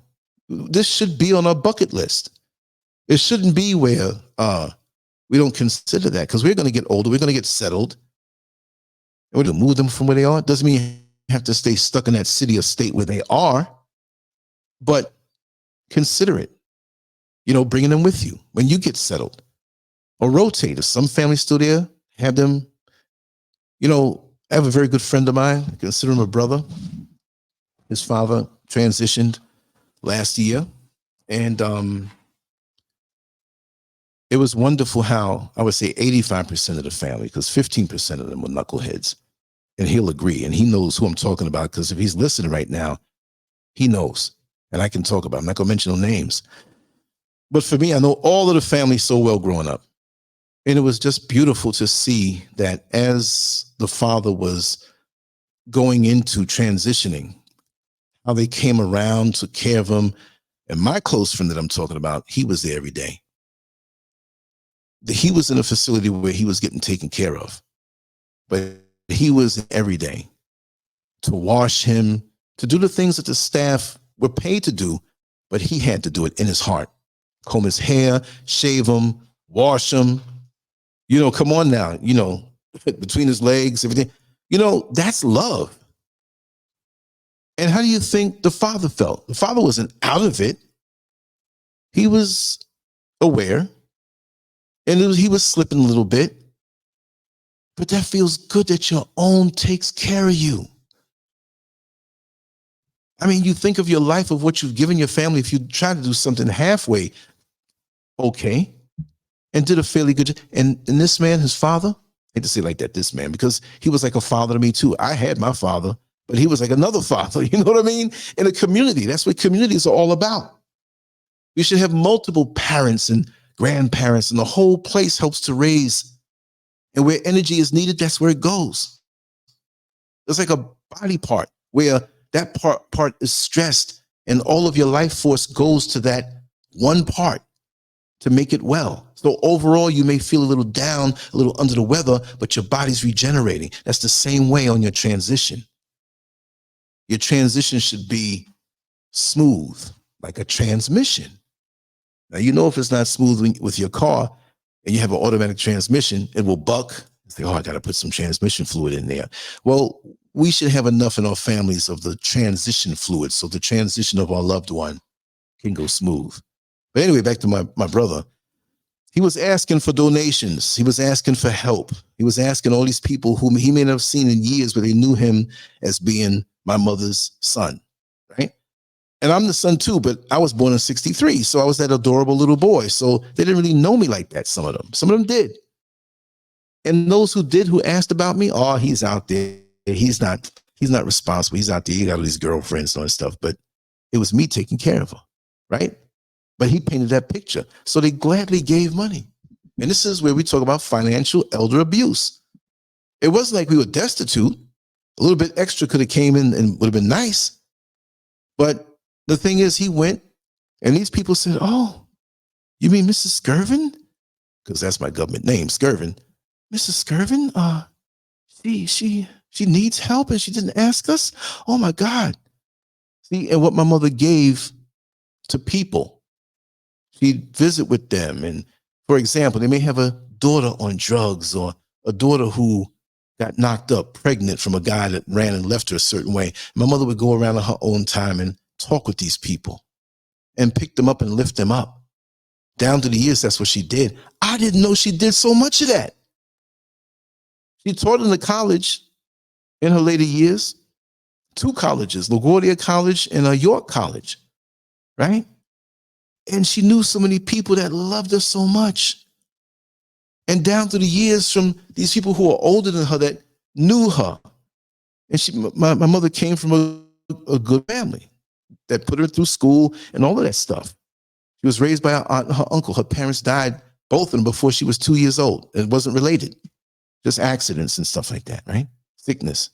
This should be on our bucket list. It shouldn't be where we don't consider that, because we're going to get older, we're going to get settled, and we're going to move them from where they are. It doesn't mean you have to stay stuck in that city or state where they are, but consider it, you know, bringing them with you when you get settled, or rotate. If some family's still there, have them, you know. I have a very good friend of mine, I consider him a brother. His father transitioned last year, and it was wonderful how, I would say 85% of the family, because 15% of them were knuckleheads, and he'll agree, and he knows who I'm talking about, because if he's listening right now, he knows, and I can talk about it. I'm not going to mention no names. But for me, I know all of the family so well growing up. And it was just beautiful to see that as the father was going into transitioning, how they came around, took care of him. And my close friend that I'm talking about, he was there every day. He was in a facility where he was getting taken care of, but he was every day to wash him, to do the things that the staff were paid to do, but he had to do it in his heart. Comb his hair, shave him, wash him. You know, come on now, you know, between his legs, everything. You know, that's love. And how do you think the father felt? The father wasn't out of it. He was aware, and he was slipping a little bit. But that feels good that your own takes care of you. I mean, you think of your life, of what you've given your family. If you try to do something halfway, okay, and did a fairly good job. And this man, his father, I hate to say it like that, this man, because he was like a father to me too. I had my father, but he was like another father. You know what I mean? In a community, that's what communities are all about. We should have multiple parents and grandparents, and the whole place helps to raise. And where energy is needed, that's where it goes. It's like a body part where that part is stressed, and all of your life force goes to that one part to make it well. So overall, you may feel a little down, a little under the weather, but your body's regenerating. That's the same way on your transition. Your transition should be smooth, like a transmission. Now, you know, if it's not smooth with your car and you have an automatic transmission, it will buck. Say, oh, I got to put some transmission fluid in there. Well, we should have enough in our families of the transition fluid, so the transition of our loved one can go smooth. But anyway, back to my brother. He was asking for donations. He was asking for help. He was asking all these people whom he may not have seen in years, but they knew him as being my mother's son, right? And I'm the son too, but I was born in 63. So I was that adorable little boy. So they didn't really know me like that, some of them. Some of them did. And those who did, who asked about me, oh, he's out there. He's not responsible. He's out there. He got all these girlfriends and all that stuff. But it was me taking care of her, right? But he painted that picture. So they gladly gave money. And this is where we talk about financial elder abuse. It wasn't like we were destitute. A little bit extra could have came in and would have been nice. But the thing is, he went and these people said, oh, you mean Mrs. Scurvin? Because that's my government name, Scurvin. Mrs. Scurvin, she needs help and she didn't ask us. Oh my God. See, and what my mother gave to people, she'd visit with them. And for example, they may have a daughter on drugs or a daughter who got knocked up pregnant from a guy that ran and left her a certain way. My mother would go around on her own time and talk with these people and pick them up and lift them up. Down to the years, that's what she did. I didn't know she did so much of that. She taught in the college in her later years, 2 colleges, LaGuardia College and York College, right? And she knew so many people that loved her so much. And down through the years from these people who are older than her that knew her. And my mother came from a good family that put her through school and all of that stuff. She was raised by her aunt and her uncle. Her parents died, both of them, before she was 2 years old. It wasn't related. Just accidents and stuff like that, right? Sickness.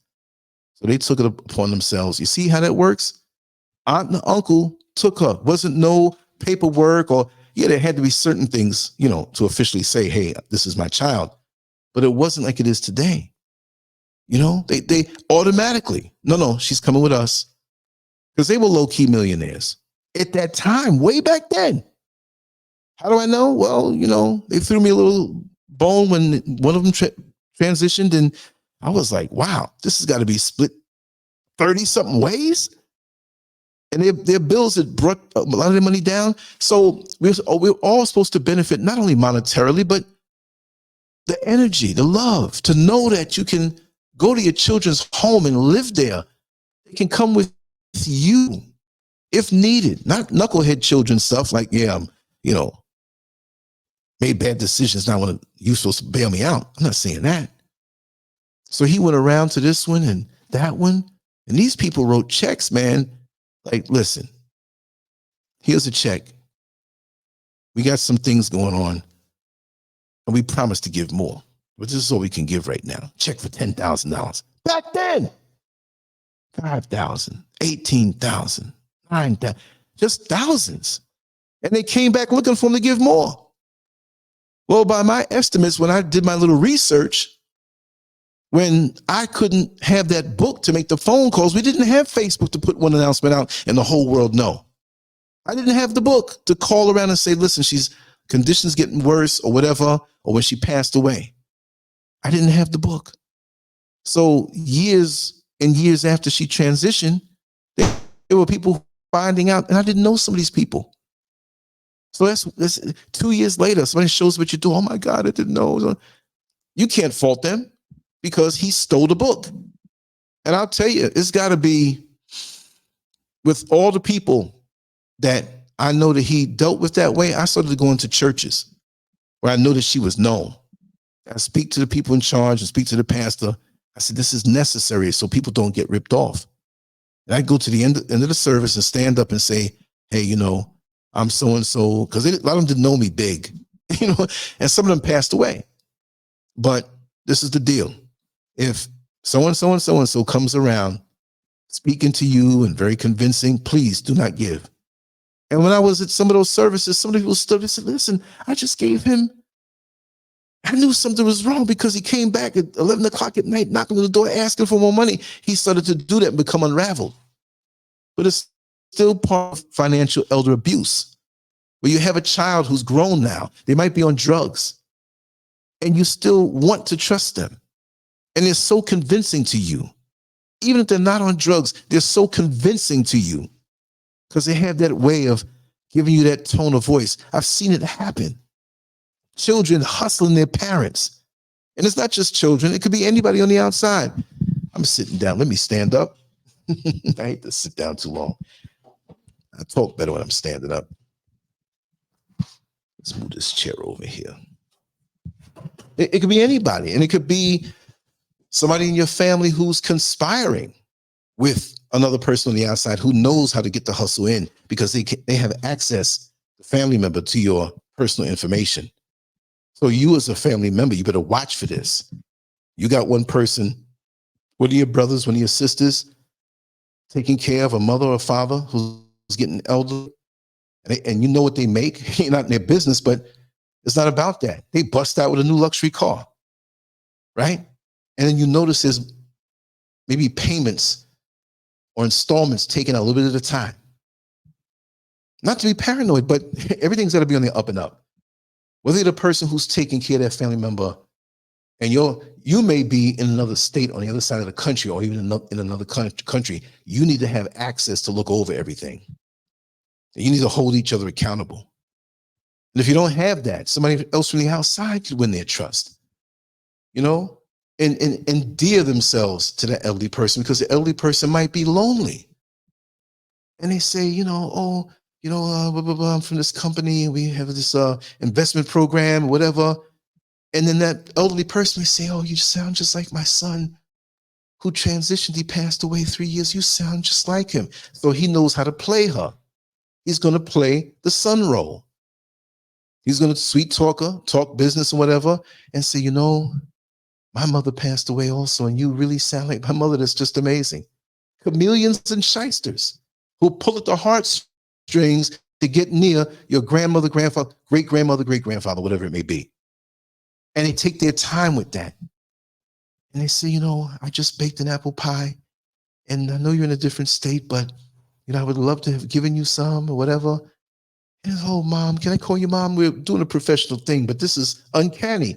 So they took it upon themselves. You see how that works? Aunt and uncle took her. Wasn't no paperwork or, yeah, there had to be certain things, you know, to officially say, hey, this is my child. But it wasn't like it is today. You know, they automatically, no, she's coming with us. Because they were low-key millionaires at that time, way back then. How do I know? Well, you know, they threw me a little bone when one of them transitioned, and I was like, wow, this has got to be split 30-something ways. And their bills had brought a lot of their money down. So we're all supposed to benefit, not only monetarily, but the energy, the love, to know that you can go to your children's home and live there. They can come with you if needed, not knucklehead children stuff like, yeah, I'm, you know, made bad decisions. Now you're supposed to bail me out. I'm not saying that. So he went around to this one and that one. And these people wrote checks, man. Like, listen, here's a check. We got some things going on and we promise to give more, but this is all we can give right now. Check for $10,000. Back then, 5,000, 18,000, 9,000, just thousands. And they came back looking for him to give more. Well, by my estimates, when I did my little research, when I couldn't have that book to make the phone calls, we didn't have Facebook to put one announcement out and the whole world know. I didn't have the book to call around and say, listen, she's conditions getting worse or whatever, or when she passed away. I didn't have the book. So years and years after she transitioned, there were people finding out, and I didn't know some of these people. So that's 2 years later, somebody shows what you do. Oh my God, I didn't know. You can't fault them because he stole the book. And I'll tell you, it's got to be with all the people that I know that he dealt with that way. I started going to churches where I know that she was known. I speak to the people in charge and speak to the pastor. I said, this is necessary so people don't get ripped off. And I go to the end of the service and stand up and say, hey, you know, I'm so-and-so, because a lot of them didn't know me big, you know, and some of them passed away. But this is the deal. If so-and-so and so-and-so comes around speaking to you and very convincing, please do not give. And when I was at some of those services, some of the people stood and said, listen, I just gave him, I knew something was wrong because he came back at 11 o'clock at night, knocking on the door, asking for more money. He started to do that and become unraveled. But it's still part of financial elder abuse, where you have a child who's grown now. They might be on drugs, and you still want to trust them. And they're so convincing to you. Even if they're not on drugs, they're so convincing to you because they have that way of giving you that tone of voice. I've seen it happen. Children hustling their parents. And it's not just children. It could be anybody on the outside. I'm sitting down. Let me stand up. I hate to sit down too long. I talk better when I'm standing up. Let's move this chair over here. It could be anybody, and it could be somebody in your family who's conspiring with another person on the outside who knows how to get the hustle in because they have access, the family member, to your personal information. So you as a family member, you better watch for this. You got one person, one of your brothers, one of your sisters, taking care of a mother or father who's getting elderly, and you know what they make. You're not in their business, but it's not about that. They bust out with a new luxury car, right? And then you notice there's maybe payments or installments taken a little bit at a time. Not to be paranoid, but everything's got to be on the up and up. Whether you're the person who's taking care of that family member, and you may be in another state on the other side of the country, or even in another country, you need to have access to look over everything. You need to hold each other accountable. And if you don't have that, somebody else from the outside could win their trust, you know, and endear themselves to that elderly person, because the elderly person might be lonely. And they say, you know, oh, you know, blah, blah, blah, I'm from this company, and we have this investment program, whatever. And then that elderly person may say, oh, you sound just like my son who transitioned. He passed away 3 years. You sound just like him. So he knows how to play her. He's going to play the son role. He's going to sweet talk her, talk business or whatever, and say, you know, my mother passed away also, and you really sound like my mother. That's just amazing. Chameleons and shysters who pull at the heartstrings to get near your grandmother, grandfather, great-grandmother, great-grandfather, whatever it may be. And they take their time with that. And they say, you know, I just baked an apple pie, and I know you're in a different state, but, you know, I would love to have given you some or whatever. And, oh, Mom, can I call you Mom? We're doing a professional thing, but this is uncanny.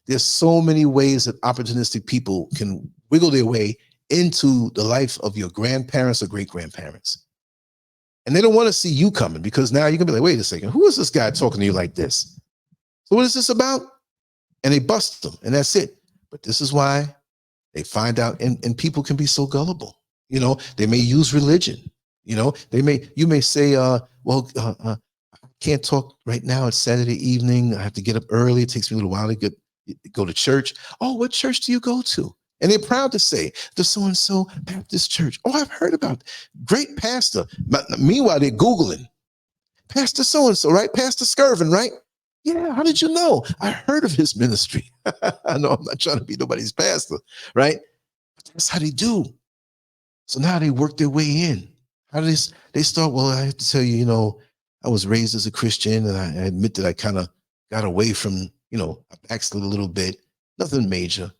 There's so many ways that opportunistic people can wiggle their way into the life of your grandparents or great-grandparents. And they don't want to see you coming, because now you're going to be like, wait a second, who is this guy talking to you like this? So what is this about? And they bust them, and that's it. But this is why they find out, and people can be so gullible. You know, they may use religion. You know, you may say, well, I can't talk right now. It's Saturday evening. I have to get up early. It takes me a little while to go to church. Oh, what church do you go to? And they're proud to say the so-and-so Baptist church. Oh, I've heard about it. Great pastor. Meanwhile, they're Googling. Pastor so-and-so, right? Pastor SCURV, right? Yeah, how did you know? I heard of his ministry. I know I'm not trying to be nobody's pastor, right? But that's how they do. So now they work their way in. How do they start? Well, I have to tell you, you know, I was raised as a Christian, and I admit that I kind of got away from, you know, I backslid a little bit. Nothing major,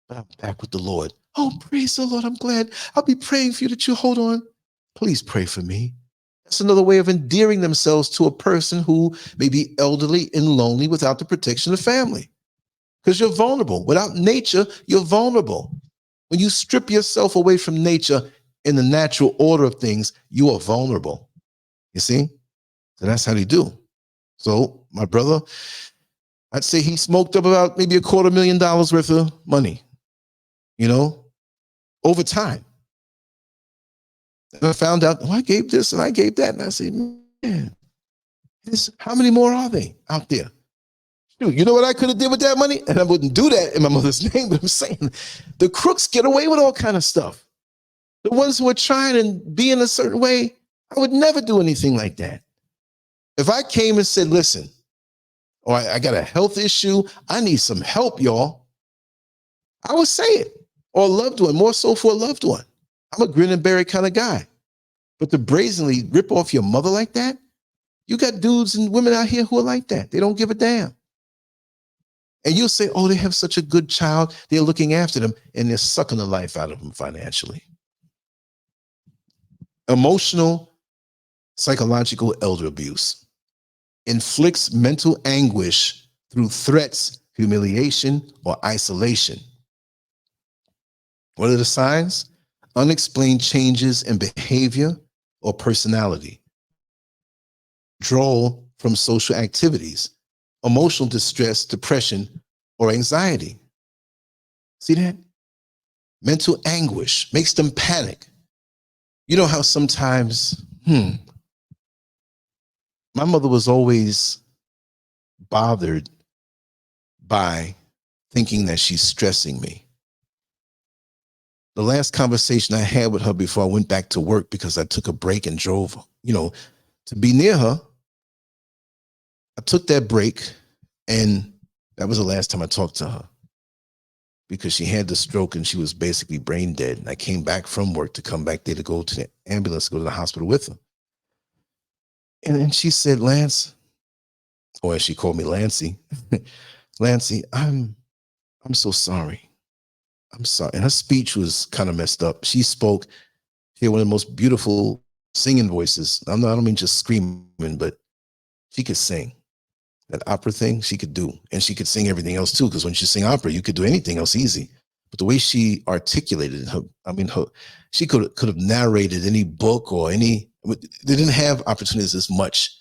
but I'm back with the Lord. Oh, praise the Lord. I'm glad. I'll be praying for you that you hold on. Please pray for me. That's another way of endearing themselves to a person who may be elderly and lonely without the protection of family. Because you're vulnerable. Without nature, you're vulnerable. When you strip yourself away from nature in the natural order of things, you are vulnerable. You see? So that's how they do. So my brother, I'd say he smoked up about maybe $250,000 worth of money, you know, over time. And I found out, oh, I gave this and I gave that. And I said, man, how many more are they out there? Dude, you know what I could have did with that money? And I wouldn't do that in my mother's name, but I'm saying the crooks get away with all kind of stuff. The ones who are trying and be in a certain way, I would never do anything like that. If I came and said, listen, or I got a health issue, I need some help, y'all, I would say it. Or a loved one, more so for a loved one. I'm a grin and bear it kind of guy. But to brazenly rip off your mother like that, you got dudes and women out here who are like that. They don't give a damn. And you'll say, oh, they have such a good child. They're looking after them, and they're sucking the life out of them financially. Emotional, psychological elder abuse inflicts mental anguish through threats, humiliation, or isolation. What are the signs? Unexplained changes in behavior or personality, withdrawal from social activities, emotional distress, depression, or anxiety. See that? Mental anguish makes them panic. You know how sometimes, My mother was always bothered by thinking that she's stressing me. The last conversation I had with her before I went back to work, because I took a break and drove, to be near her, I took that break, and that was the last time I talked to her, because she had the stroke and she was basically brain dead. And I came back from work to come back there to go to the ambulance, go to the hospital with her. And then she said, Lance, or as she called me, Lancey, Lancey, I'm so sorry. I'm sorry. And her speech was kind of messed up. She spoke, she had one of the most beautiful singing voices. I don't mean just screaming, but she could sing. That opera thing she could do. And she could sing everything else too, because when she sing opera, you could do anything else easy. But the way she articulated her, she could have narrated any book or they didn't have opportunities as much.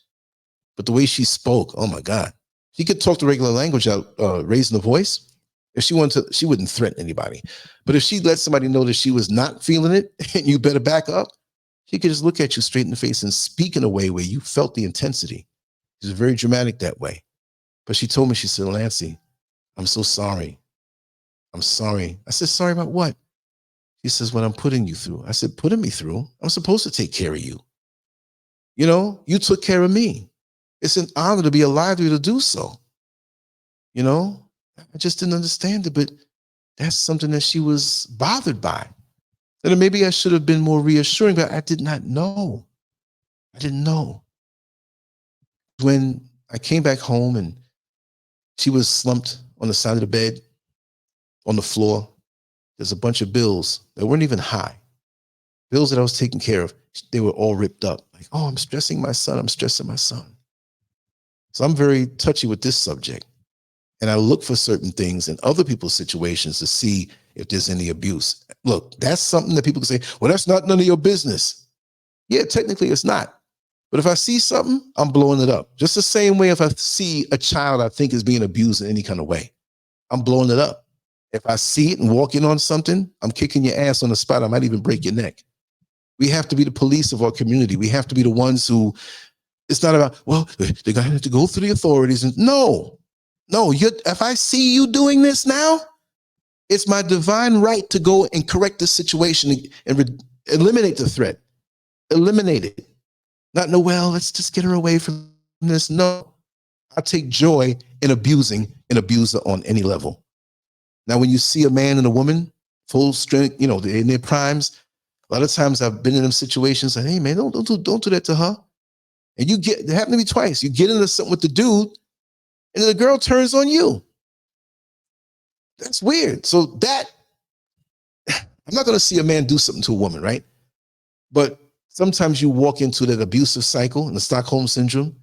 But the way she spoke, oh my God. She could talk the regular language out, raising the voice. If she wanted to, she wouldn't threaten anybody. But if she let somebody know that she was not feeling it and you better back up, she could just look at you straight in the face and speak in a way where you felt the intensity. She's very dramatic that way. But she told me, she said, Lancey, I'm so sorry. I'm sorry. I said, sorry about what? She says, what I'm putting you through. I said, putting me through? I'm supposed to take care of you. You took care of me. It's an honor to be alive to do so. I just didn't understand it, but that's something that she was bothered by. And maybe I should have been more reassuring, but I did not know. I didn't know. When I came back home and she was slumped on the side of the bed, on the floor, there's a bunch of bills that weren't even high. Bills that I was taking care of, they were all ripped up. Like, oh, I'm stressing my son. I'm stressing my son. So I'm very touchy with this subject. And I look for certain things in other people's situations to see if there's any abuse. Look, that's something that people can say, well, that's not none of your business. Yeah, technically it's not. But if I see something, I'm blowing it up. Just the same way if I see a child I think is being abused in any kind of way, I'm blowing it up. If I see it and walk in on something, I'm kicking your ass on the spot. I might even break your neck. We have to be the police of our community. We have to be the ones who, it's not about, well, they're going to have to go through the authorities. And no, if I see you doing this now, it's my divine right to go and correct the situation and eliminate the threat. Eliminate it. Not, no, well, let's just get her away from this. No, I take joy in abusing an abuser on any level. Now, when you see a man and a woman, full strength, they're in their primes, a lot of times I've been in them situations like, hey, man, don't do that to her. And it happened to me twice. You get into something with the dude, and then the girl turns on you. That's weird. So I'm not going to see a man do something to a woman, right? But sometimes you walk into that abusive cycle in the Stockholm syndrome,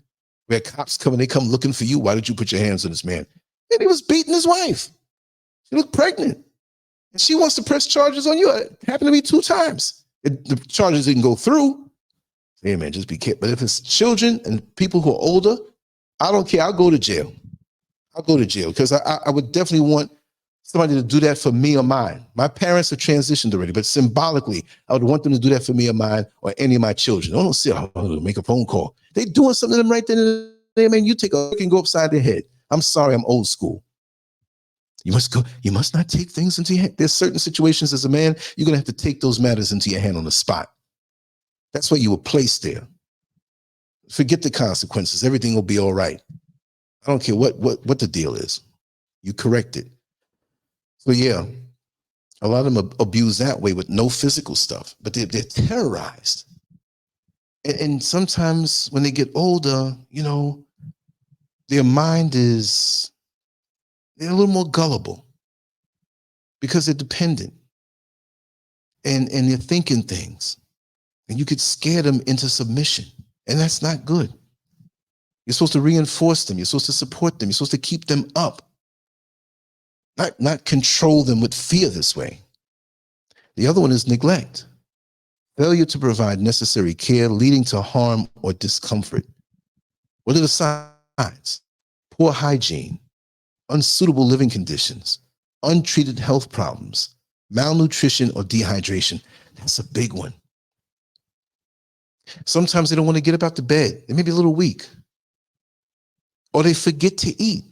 where cops come and they come looking for you. Why did you put your hands on this man? And he was beating his wife. She looked pregnant. And she wants to press charges on you. It happened to me 2 times. The charges didn't go through. Hey, man, just be careful. But if it's children and people who are older, I don't care. I'll go to jail. Because I would definitely want somebody to do that for me or mine. My parents have transitioned already, but symbolically, I would want them to do that for me or mine or any of my children. I don't see how to make a phone call. They doing something to them right then and there, man. You take a look and go upside their head. I'm sorry, I'm old school. You must not take things into your hand. There's certain situations as a man, you're going to have to take those matters into your hand on the spot. That's why you were placed there. Forget the consequences. Everything will be all right. I don't care what the deal is. You correct it. So yeah, a lot of them abuse that way with no physical stuff, but they're terrorized. And sometimes when they get older, their mind they're a little more gullible because they're dependent and they're thinking things, and you could scare them into submission, and that's not good. You're supposed to reinforce them. You're supposed to support them. You're supposed to keep them up. Not control them with fear this way. The other one is neglect. Failure to provide necessary care leading to harm or discomfort. What are the signs? Poor hygiene, unsuitable living conditions, untreated health problems, malnutrition or dehydration. That's a big one. Sometimes they don't want to get up out the bed. They may be a little weak. or they forget to eat,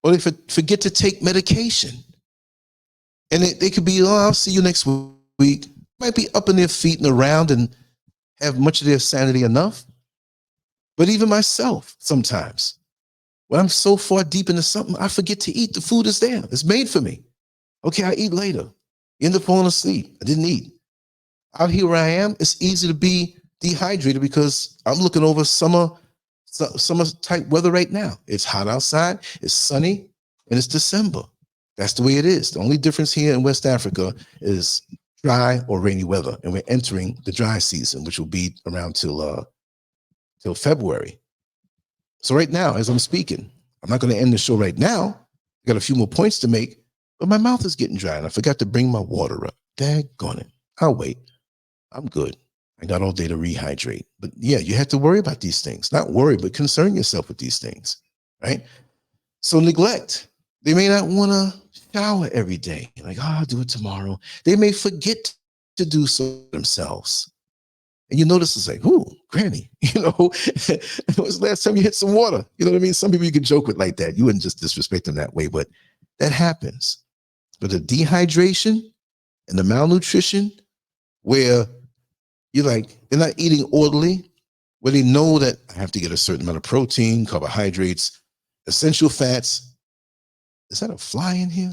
or they forget to take medication. And they could be, oh, I'll see you next week. Might be up in their feet and around and have much of their sanity enough. But even myself, sometimes, when I'm so far deep into something, I forget to eat. The food is there. It's made for me. Okay, I eat later. End up falling asleep. I didn't eat. Out here where I am, it's easy to be dehydrated because I'm looking over summer type weather right now. It's hot outside, it's sunny, and it's December. That's the way it is. The only difference here in West Africa is dry or rainy weather, and we're entering the dry season, which will be around till February. So right now, as I'm speaking, I'm not going to end the show right now. I got a few more points to make, but my mouth is getting dry, and I forgot to bring my water up. Daggone it. I'll wait. I'm good. I got all day to rehydrate. But yeah, you have to worry about these things. Not worry, but concern yourself with these things, right? So neglect. They may not want to shower every day. Like, oh, I'll do it tomorrow. They may forget to do so themselves. And you notice it's like, ooh, granny, when was the last time you hit some water? You know what I mean? Some people you can joke with like that. You wouldn't just disrespect them that way, but that happens. But the dehydration and the malnutrition, where you're like, they're not eating orderly, where they know that I have to get a certain amount of protein, carbohydrates, essential fats. Is that a fly in here?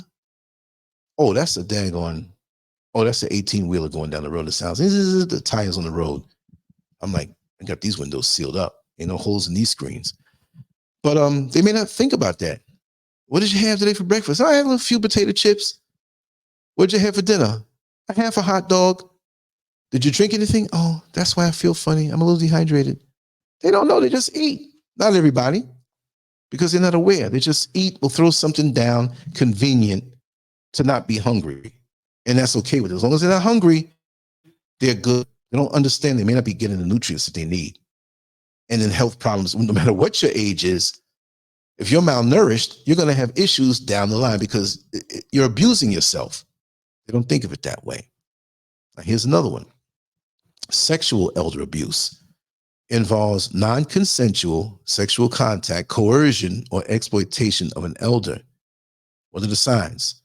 Oh, that's a daggone. Oh, that's the 18-wheeler going down the road. It sounds, the tires on the road. I'm like, I got these windows sealed up. Ain't no holes in these screens. But they may not think about that. What did you have today for breakfast? Oh, I had a few potato chips. What'd you have for dinner? I have a hot dog. Did you drink anything? Oh, that's why I feel funny. I'm a little dehydrated. They don't know. They just eat. Not everybody, because they're not aware. They just eat or throw something down convenient to not be hungry. And that's okay with it. As long as they're not hungry, they're good. They don't understand. They may not be getting the nutrients that they need. And then health problems, no matter what your age is, if you're malnourished, you're going to have issues down the line because you're abusing yourself. They don't think of it that way. Now, here's another one. Sexual elder abuse involves non-consensual sexual contact, coercion, or exploitation of an elder. What are the signs?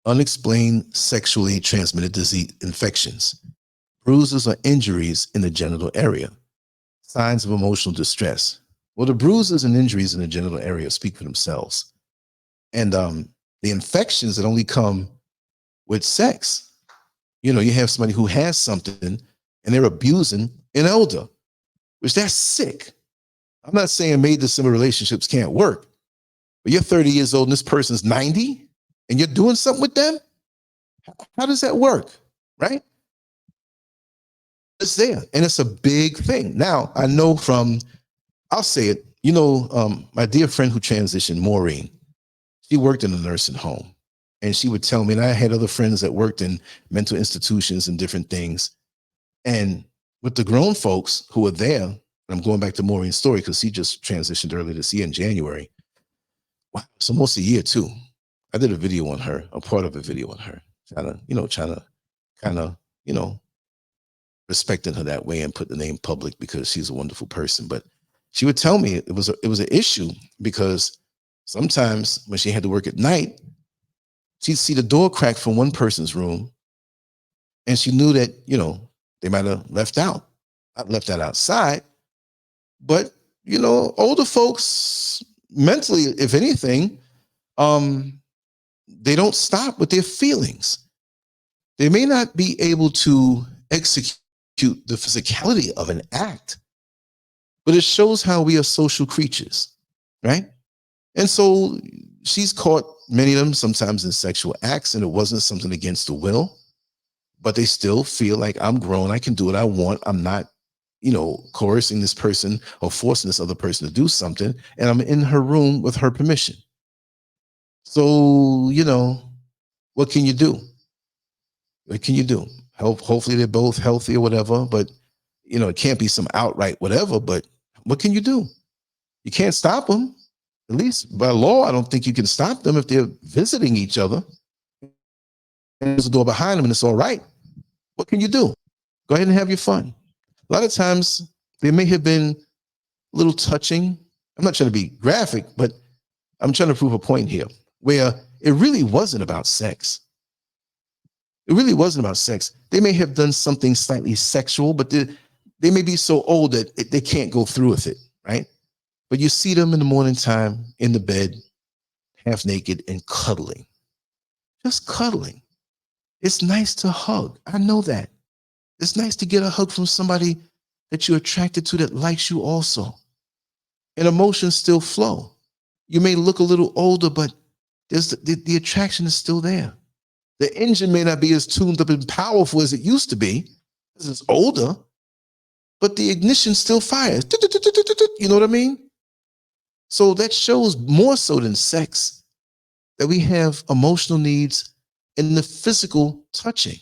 Unexplained sexually transmitted disease infections, bruises or injuries in the genital area, signs of emotional distress. Well, the bruises and injuries in the genital area speak for themselves. And the infections that only come with sex, you have somebody who has something and they're abusing an elder, which that's sick. I'm not saying made to similar relationships can't work, but you're 30 years old and this person's 90 and you're doing something with them. How does that work? Right? It's there. And it's a big thing. Now, I know I'll say it, my dear friend who transitioned, Maureen, she worked in a nursing home and she would tell me, and I had other friends that worked in mental institutions and different things. And with the grown folks who were there, and I'm going back to Maureen's story because she just transitioned earlier this year in January. Wow, it's almost a year too. I did a video on her, a part of a video on her, trying to kind of, respecting her that way and put the name public because she's a wonderful person. But she would tell me it was an issue because sometimes when she had to work at night, she'd see the door crack from one person's room and she knew that, they might have left out outside, but, older folks mentally, if anything, they don't stop with their feelings. They may not be able to execute the physicality of an act, but it shows how we are social creatures, right? And so she's caught many of them sometimes in sexual acts, and it wasn't something against the will, but they still feel like I'm grown, I can do what I want. I'm not, coercing this person or forcing this other person to do something, and I'm in her room with her permission. So, what can you do? What can you do? Hopefully they're both healthy or whatever, but it can't be some outright whatever, but what can you do? You can't stop them. At least by law, I don't think you can stop them if they're visiting each other. And there's a door behind them and it's all right. What can you do? Go ahead and have your fun. A lot of times there may have been a little touching, I'm not trying to be graphic, but I'm trying to prove a point here where it really wasn't about sex. It really wasn't about sex. They may have done something slightly sexual, but they may be so old that they can't go through with it, right? But you see them in the morning time in the bed, half naked and cuddling, just cuddling. It's nice to hug. I know that. It's nice to get a hug from somebody that you're attracted to that likes you also. And emotions still flow. You may look a little older, but there's the attraction is still there. The engine may not be as tuned up and powerful as it used to be, because it's older, but the ignition still fires. You know what I mean? So that shows more so than sex that we have emotional needs and the physical touching.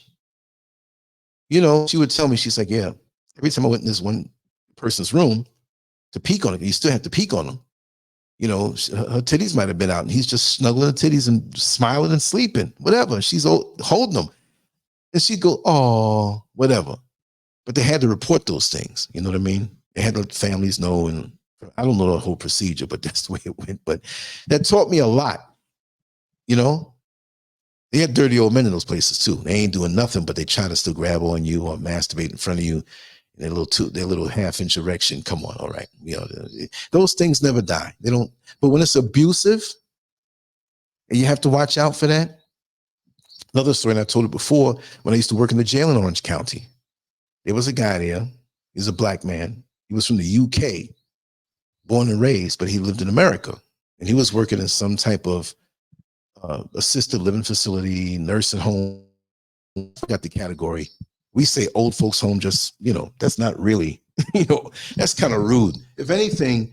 You know, she would tell me, she's like, yeah, every time I went in this one person's room to peek on it, you still have to peek on them. You know, her titties might have been out and he's just snuggling her titties and smiling and sleeping, whatever. She's holding them. And she'd go, oh, whatever. But they had to report those things. You know what I mean? They had to let families know. And I don't know the whole procedure, but that's the way it went. But that taught me a lot. You know, they had dirty old men in those places too. They ain't doing nothing, but they try to still grab on you or masturbate in front of you. Their little half-inch erection. Come on, all right. You know, those things never die. They don't. But when it's abusive, and you have to watch out for that. Another story, and I told it before, when I used to work in the jail in Orange County, there was a guy there. He was a black man. He was from the UK, born and raised, but he lived in America, and he was working in some type of assisted living facility, nursing home. I forgot the category. We say old folks home, just, you know, that's not really, you know, that's kind of rude. If anything,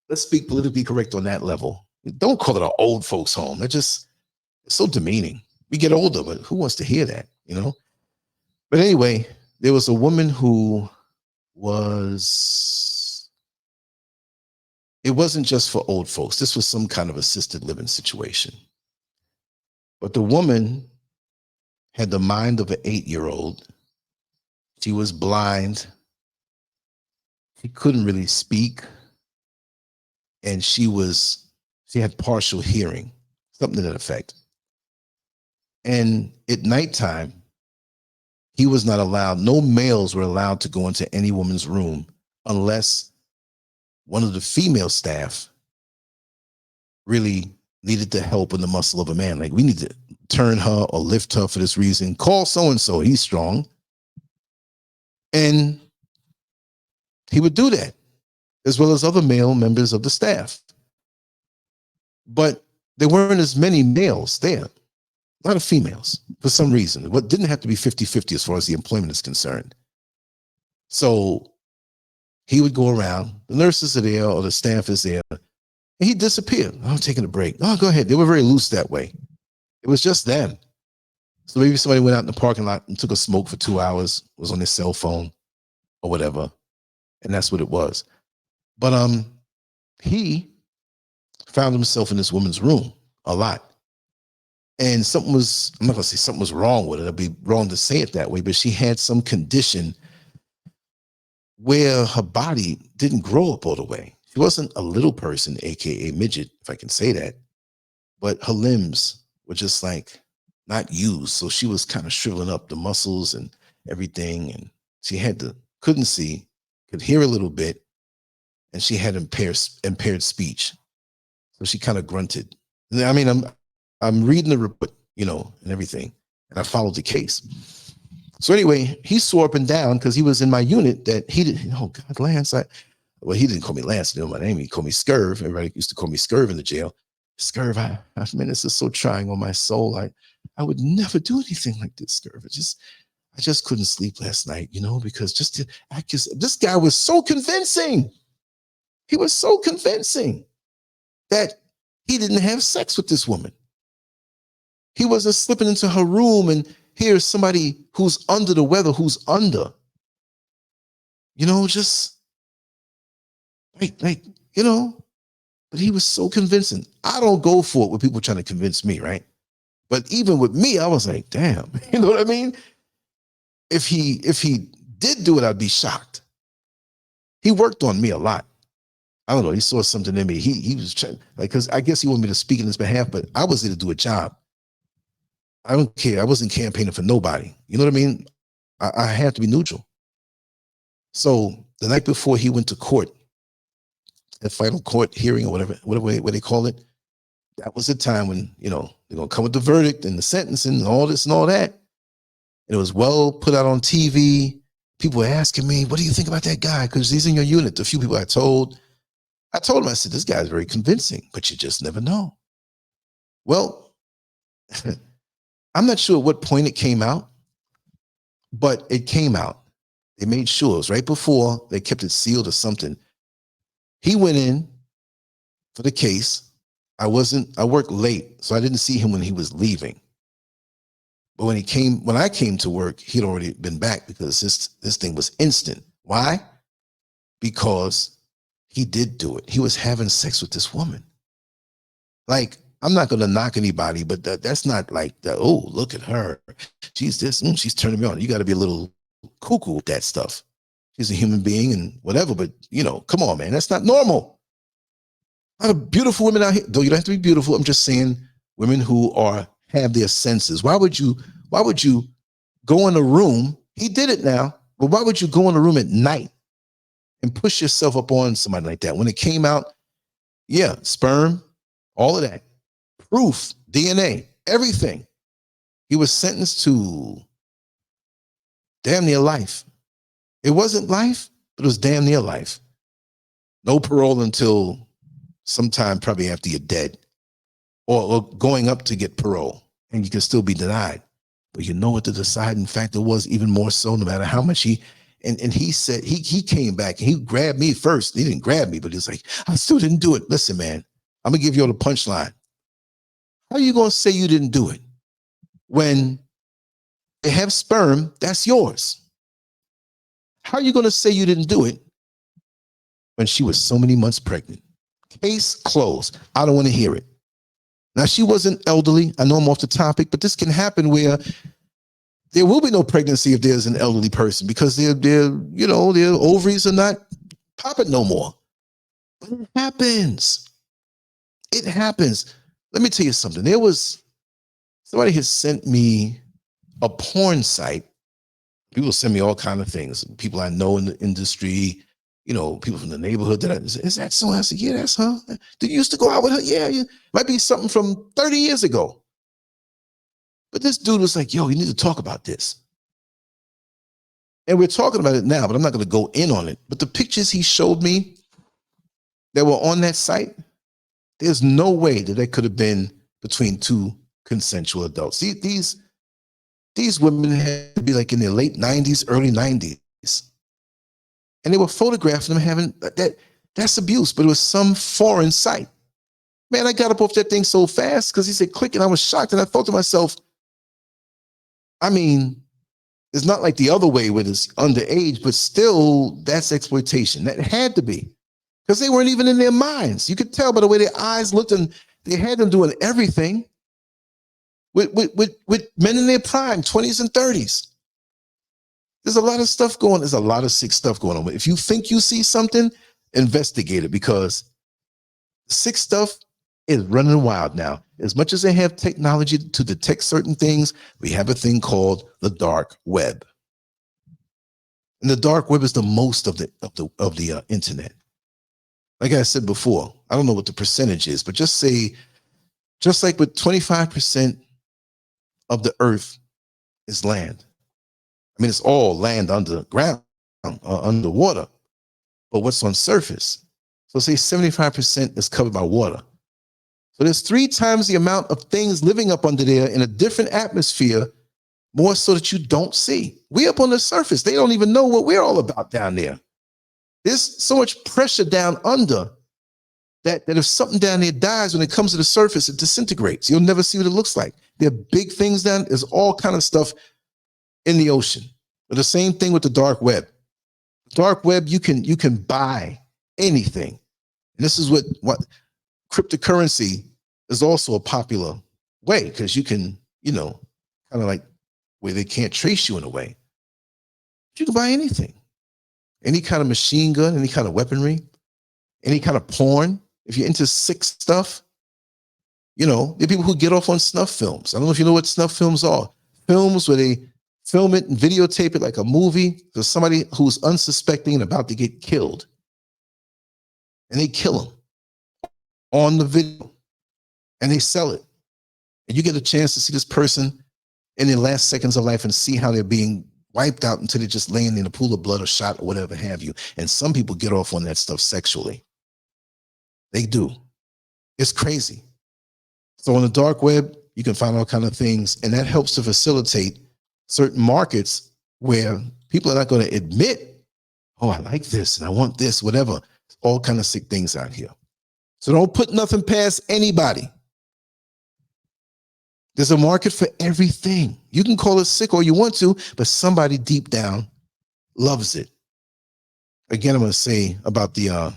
let's speak politically correct on that level. Don't call it an old folks home. That just, it's so demeaning. We get older, but who wants to hear that, you know? But anyway, there was a woman who was, it wasn't just for old folks. This was some kind of assisted living situation. But the woman had the mind of an 8-year-old. She was blind. She couldn't really speak. And she had partial hearing, something to that effect. And at nighttime, he was not allowed, no males were allowed to go into any woman's room unless one of the female staff really needed the help and the muscle of a man. Like, we need to turn her or lift her for this reason. Call so-and-so, he's strong. And he would do that, as well as other male members of the staff. But there weren't as many males there, a lot of females for some reason. What didn't have to be 50-50 as far as the employment is concerned. So he would go around, the nurses are there or the staff is there, and he'd disappear. Oh, I'm taking a break. Oh, go ahead. They were very loose that way. It was just them. So maybe somebody went out in the parking lot and took a smoke for 2 hours, was on his cell phone or whatever. And that's what it was. But he found himself in this woman's room a lot. And something was, I'm not gonna say something was wrong with it. It'd be wrong to say it that way, but she had some condition where her body didn't grow up all the way. She wasn't a little person, AKA midget, if I can say that, but her limbs were just like not used. So she was kind of shriveling up, the muscles and everything. And she couldn't see, could hear a little bit, and she had impaired speech. So she kind of grunted. I mean, I'm reading the report, you know, and everything, and I followed the case. So anyway, he swore up and down because he was in my unit that he didn't, oh God, Lance, well, he didn't call me Lance, you know my name, he called me SCURV. Everybody used to call me SCURV in the jail. SCURV, I mean, this is so trying on my soul. I would never do anything like this, SCURV. I just couldn't sleep last night, you know, because this guy was so convincing. He was so convincing that he didn't have sex with this woman. He wasn't slipping into her room and here's somebody who's under the weather, who's under, you know, just like, you know, but he was so convincing. I don't go for it with people trying to convince me, right? But even with me, I was like, damn, you know what I mean? If he did do it, I'd be shocked. He worked on me a lot. I don't know. He saw something in me. He was trying, like, because I guess he wanted me to speak in his behalf, but I was there to do a job. I don't care. I wasn't campaigning for nobody. You know what I mean? I had to be neutral. So the night before he went to court, the final court hearing or whatever they call it, that was the time when, you know, they're gonna come with the verdict and the sentencing and all this and all that. And it was well put out on TV. People were asking me, what do you think about that guy? Because he's in your unit. The few people I told him, I said, this guy's very convincing, but you just never know. Well, I'm not sure at what point it came out, but it came out. They made sure it was right before they kept it sealed or something. He went in for the case. I worked late, so I didn't see him when he was leaving. But when I came to work, he'd already been back because this thing was instant. Why? Because he did do it. He was having sex with this woman. Like, I'm not going to knock anybody, but that's not like, oh, look at her. She's this, she's turning me on. You got to be a little cuckoo with that stuff. She's a human being and whatever, but, you know, come on, man. That's not normal. A lot of beautiful women out here. Though you don't have to be beautiful. I'm just saying women who have their senses. Why would you go in a room? He did it now, but why would you go in a room at night and push yourself up on somebody like that? When it came out, yeah, sperm, all of that, proof, DNA, everything. He was sentenced to damn near life. It wasn't life, but it was damn near life. No parole until sometime probably after you're dead, or going up to get parole, and you can still be denied. But you know what the deciding factor was, even more so, no matter how much and he said, he came back and he grabbed me first. He didn't grab me, but he was like, I still didn't do it. Listen, man, I'm gonna give you all the punchline. How are you gonna say you didn't do it when they have sperm that's yours? How are you gonna say you didn't do it when she was so many months pregnant? Case closed. I don't want to hear it. Now, she wasn't elderly. I know I'm off the topic, but this can happen where there will be no pregnancy if there's an elderly person because their ovaries are not popping no more. But it happens. It happens. Let me tell you something. Somebody has sent me a porn site. People send me all kinds of things. People I know in the industry, you know, people from the neighborhood is that so? I said, yeah, that's her. Did you used to go out with her? Yeah, might be something from 30 years ago. But this dude was like, yo, you need to talk about this. And we're talking about it now, but I'm not going to go in on it. But the pictures he showed me that were on that site, there's no way that could have been between two consensual adults. See, these women had to be like in their late 90s, early 90s. And they were photographing them having that's abuse, but it was some foreign site. Man, I got up off that thing so fast because he said click, and I was shocked. And I thought to myself, I mean, it's not like the other way where it's underage, but still that's exploitation. That had to be because they weren't even in their minds. You could tell by the way their eyes looked, and they had them doing everything with men in their prime, 20s and 30s. There's a lot of stuff going on. There's a lot of sick stuff going on. But if you think you see something, investigate it because sick stuff is running wild now. As much as they have technology to detect certain things, we have a thing called the dark web. And the dark web is the most of the internet. Like I said before, I don't know what the percentage is, but just like with 25% of the earth is land. I mean, it's all land underground, underwater, but what's on surface? So say 75% is covered by water. So there's 3 times the amount of things living up under there in a different atmosphere, more so that you don't see. We up on the surface. They don't even know what we're all about down there. There's so much pressure down under that if something down there dies, when it comes to the surface, it disintegrates. You'll never see what it looks like. There are big things down. There's all kind of stuff in the ocean. But the same thing with the dark web. Dark web, you can buy anything. And this is what cryptocurrency is also a popular way, because you can, kind of like where they can't trace you in a way. But you can buy anything. Any kind of machine gun, any kind of weaponry. any kind of porn, if you're into sick stuff, you know, there are people who get off on snuff films. I don't know if you know what snuff films are. Films where they film it and videotape it like a movie for somebody who's unsuspecting and about to get killed. And they kill them on the video and they sell it. And you get a chance to see this person in their last seconds of life and see how they're being wiped out until they're just laying in a pool of blood or shot or whatever have you. And some people get off on that stuff sexually. They do. It's crazy. So on the dark web, you can find all kinds of things, and that helps to facilitate certain markets where people are not going to admit, oh, I like this and I want this, whatever. All kinds of sick things out here. So don't put nothing past anybody. There's a market for everything. You can call it sick all you want to, but somebody deep down loves it. Again, I'm going to say about the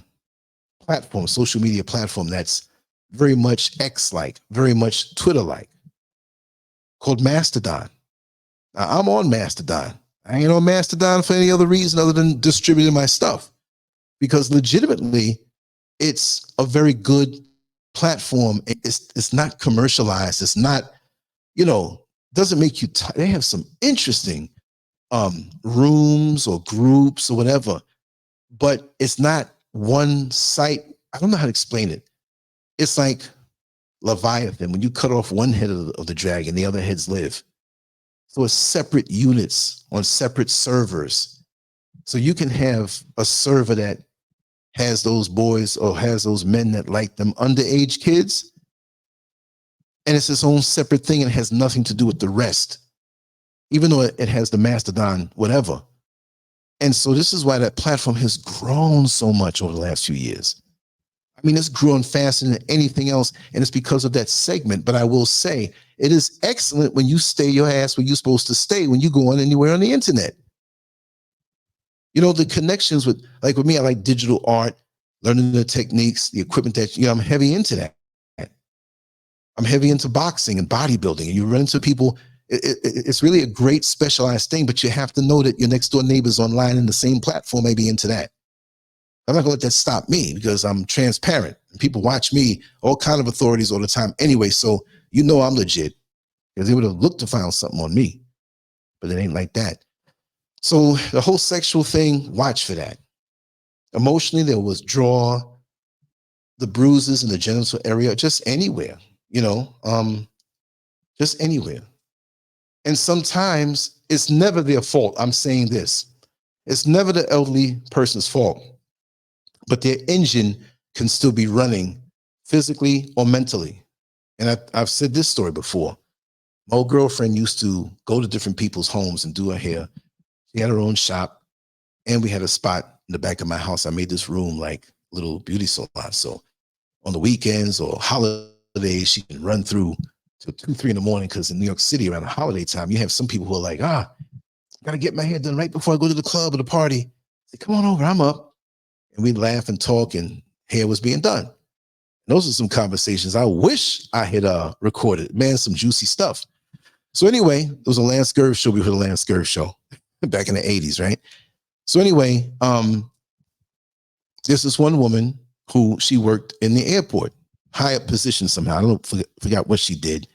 platform, social media platform that's very much X-like, very much Twitter-like, called Mastodon. Now, I'm on Mastodon. I ain't on Mastodon for any other reason other than distributing my stuff, because legitimately, it's a very good platform. It's not commercialized. It's not, you know, doesn't make you tired. They have some interesting rooms or groups or whatever, but it's not one site. I don't know how to explain it. It's like Leviathan. When you cut off one head of the dragon, the other heads live. So it's separate units on separate servers. So you can have a server that has those boys or has those men that like them underage kids, and it's its own separate thing and has nothing to do with the rest, even though it has the Mastodon, whatever. And so this is why that platform has grown so much over the last few years. I mean, it's growing faster than anything else, and it's because of that segment. But I will say, it is excellent when you stay your ass where you're supposed to stay when you go on anywhere on the internet. You know, the connections with, like with me, I like digital art, learning the techniques, the equipment that, you know, I'm heavy into that. I'm heavy into boxing and bodybuilding, and you run into people. It's really a great specialized thing, but you have to know that your next door neighbors online in the same platform may be into that. I'm not gonna let that stop me because I'm transparent and people watch me, all kind of authorities all the time anyway. So, you know, I'm legit, because they would have looked to find something on me, but it ain't like that. So the whole sexual thing, watch for that. Emotionally, they'll withdraw, the bruises in the genital area, just anywhere, you know, just anywhere. And sometimes it's never their fault. I'm saying this. It's never the elderly person's fault, but their engine can still be running physically or mentally. And I've said this story before. My old girlfriend used to go to different people's homes and do her hair. She had her own shop, and we had a spot in the back of my house. I made this room like a little beauty salon. So on the weekends or holidays, she can run through till 2, 3 in the morning, because in New York City around the holiday time, you have some people who are like, gotta get my hair done right before I go to the club or the party. I say, come on over, I'm up. And we'd laugh and talk, and hair was being done. And those are some conversations I wish I had recorded. Man, some juicy stuff. So anyway, there was a LANCESCURV show. We heard a LANCESCURV show back in the 80s, right? So anyway, there's this one woman who she worked in the airport, high up position somehow. I don't forgot what she did,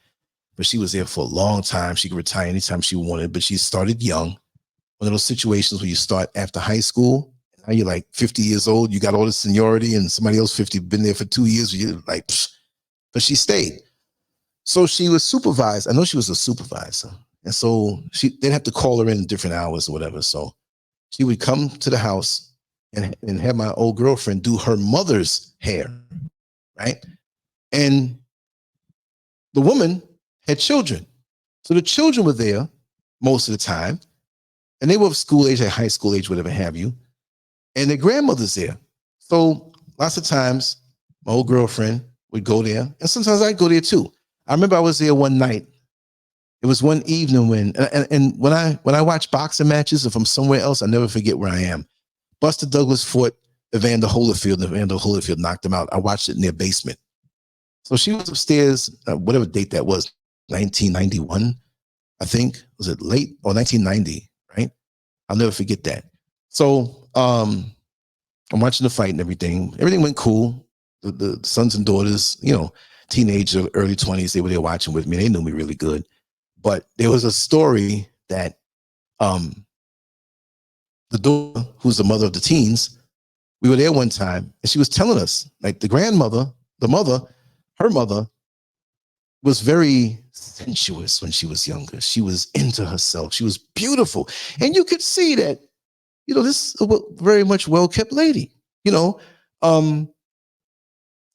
but she was there for a long time. She could retire anytime she wanted, but she started young. One of those situations where you start after high school. Now you're like 50 years old. You got all the seniority, and somebody else 50 been there for 2 years. You're like, psh. But she stayed. So she was supervised. I know she was a supervisor. And so they'd have to call her in different hours or whatever. So she would come to the house and have my old girlfriend do her mother's hair, right? And the woman had children. So the children were there most of the time, and they were of school age, high school age, whatever have you. And their grandmother's there. So lots of times my old girlfriend would go there, and sometimes I'd go there too. I remember I was there one night. It was one evening when when I watch boxing matches, if I'm somewhere else, I never forget where I am. Buster Douglas fought Evander Holyfield, and Evander Holyfield knocked him out. I watched it in their basement. So she was upstairs, whatever date that was, 1991, I think. Was it late or 1990, right? I'll never forget that. So I'm watching the fight and everything. Everything went cool. The sons and daughters, you know, teenager, early 20s, they were there watching with me. They knew me really good. But there was a story that the daughter, who's the mother of the teens, we were there one time and she was telling us, like, the grandmother, the mother, her mother was very sensuous when she was younger. She was into herself. She was beautiful. And you could see that, you know, this is a very much well-kept lady, you know.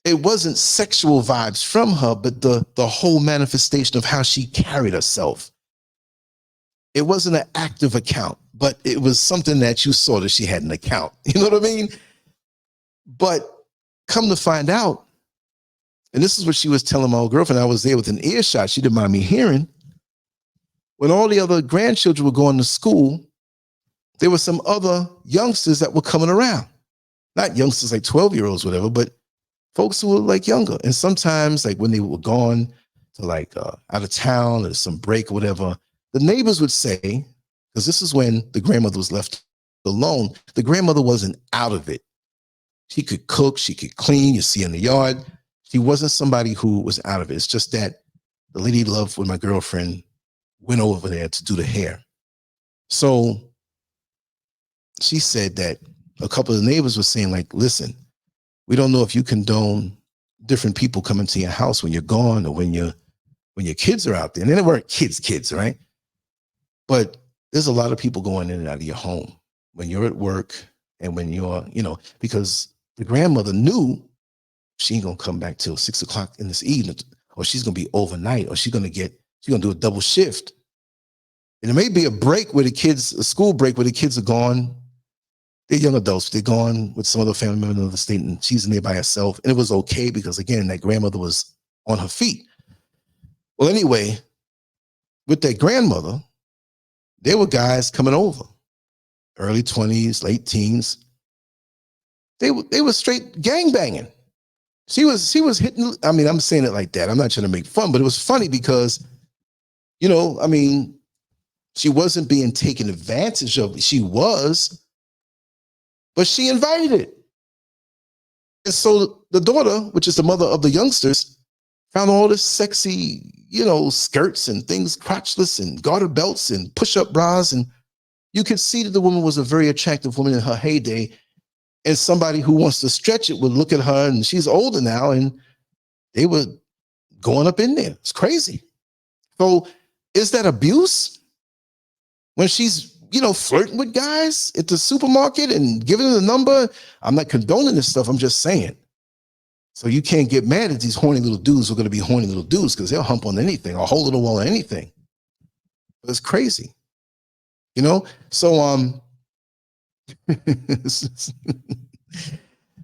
It wasn't sexual vibes from her, but the whole manifestation of how she carried herself. It wasn't an active account, but it was something that you saw that she had an account. You know what I mean? But come to find out, and this is what she was telling my old girlfriend, I was there with an earshot, she didn't mind me hearing. When all the other grandchildren were going to school, there were some other youngsters that were coming around. Not youngsters like 12-year-olds, whatever, but folks who were like younger. And sometimes, like when they were gone to like out of town or some break or whatever, the neighbors would say, because this is when the grandmother was left alone, the grandmother wasn't out of it. She could cook, she could clean, you see in the yard. She wasn't somebody who was out of it. It's just that the lady loved when my girlfriend went over there to do the hair. So she said that a couple of the neighbors were saying, like, listen, we don't know if you condone different people coming to your house when you're gone or when your kids are out there. And they weren't kids, right? But there's a lot of people going in and out of your home when you're at work and when you're, you know, because the grandmother knew she ain't gonna come back till 6 o'clock in this evening, or she's gonna be overnight, or she's gonna do a double shift. And it may be a break where a school break where the kids are gone. They're young adults. They're gone with some other family member in another state, and she's in there by herself. And it was okay because, again, that grandmother was on her feet. Well, anyway, with that grandmother, there were guys coming over, early 20s, late teens. They were straight gangbanging. She was hitting. I mean, I'm saying it like that. I'm not trying to make fun, but it was funny because, you know, I mean, she wasn't being taken advantage of. She was. But she invited it. And so the daughter, which is the mother of the youngsters, found all this sexy, you know, skirts and things, crotchless and garter belts and push-up bras. And you could see that the woman was a very attractive woman in her heyday. And somebody who wants to stretch it would look at her, and she's older now, and they were going up in there. It's crazy. So is that abuse? When she's, you know, flirting with guys at the supermarket and giving them the number? I'm not condoning this stuff. I'm just saying. So you can't get mad at these horny little dudes who are going to be horny little dudes because they'll hump on anything or hold little wall on anything. But it's crazy, you know? So,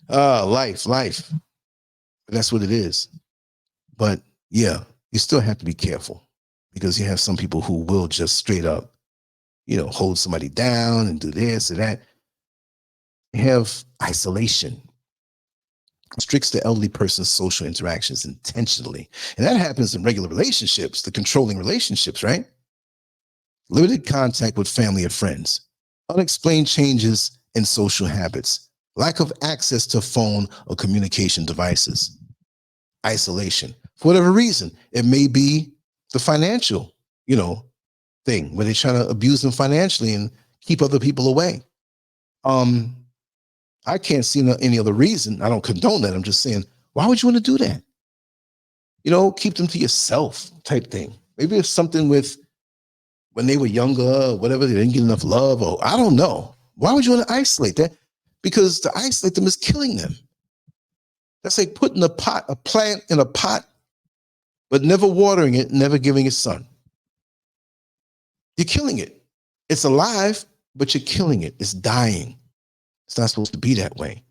life. That's what it is. But yeah, you still have to be careful because you have some people who will just straight up, you know, hold somebody down and do this or that. You have isolation. Restricts the elderly person's social interactions intentionally. And that happens in regular relationships, the controlling relationships, right? Limited contact with family or friends. Unexplained changes in social habits. Lack of access to phone or communication devices. Isolation. For whatever reason, it may be the financial, you know, thing where they're trying to abuse them financially and keep other people away. I can't see any other reason. I don't condone that. I'm just saying, why would you want to do that? You know, keep them to yourself type thing. Maybe it's something with when they were younger or whatever, they didn't get enough love, or I don't know. Why would you want to isolate that? Because to isolate them is killing them. That's like putting a plant in a pot, but never watering it, never giving it sun. You're killing it. It's alive, but you're killing it. It's dying. It's not supposed to be that way.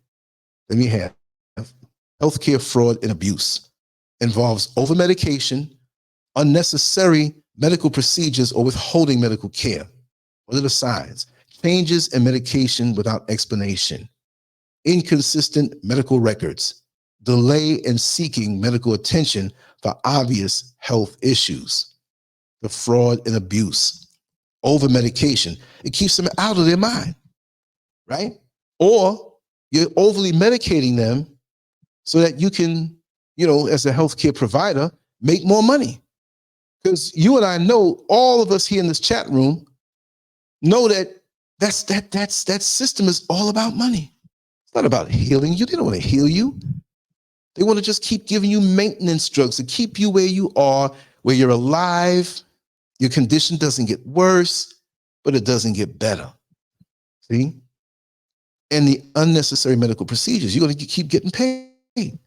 Then you have healthcare fraud and abuse. Involves over-medication, unnecessary medical procedures, or withholding medical care. What are the signs? Changes in medication without explanation. Inconsistent medical records. Delay in seeking medical attention for obvious health issues. The fraud and abuse. Over-medication. It keeps them out of their mind, right? Or You're overly medicating them so that you can, as a healthcare provider, make more money. Because you and I know, all of us here in this chat room know that that system is all about money. It's not about healing you. They don't want to heal you. They want to just keep giving you maintenance drugs to keep you where you are, where you're alive. Your condition doesn't get worse, but it doesn't get better. See? And the unnecessary medical procedures, you're going to keep getting paid.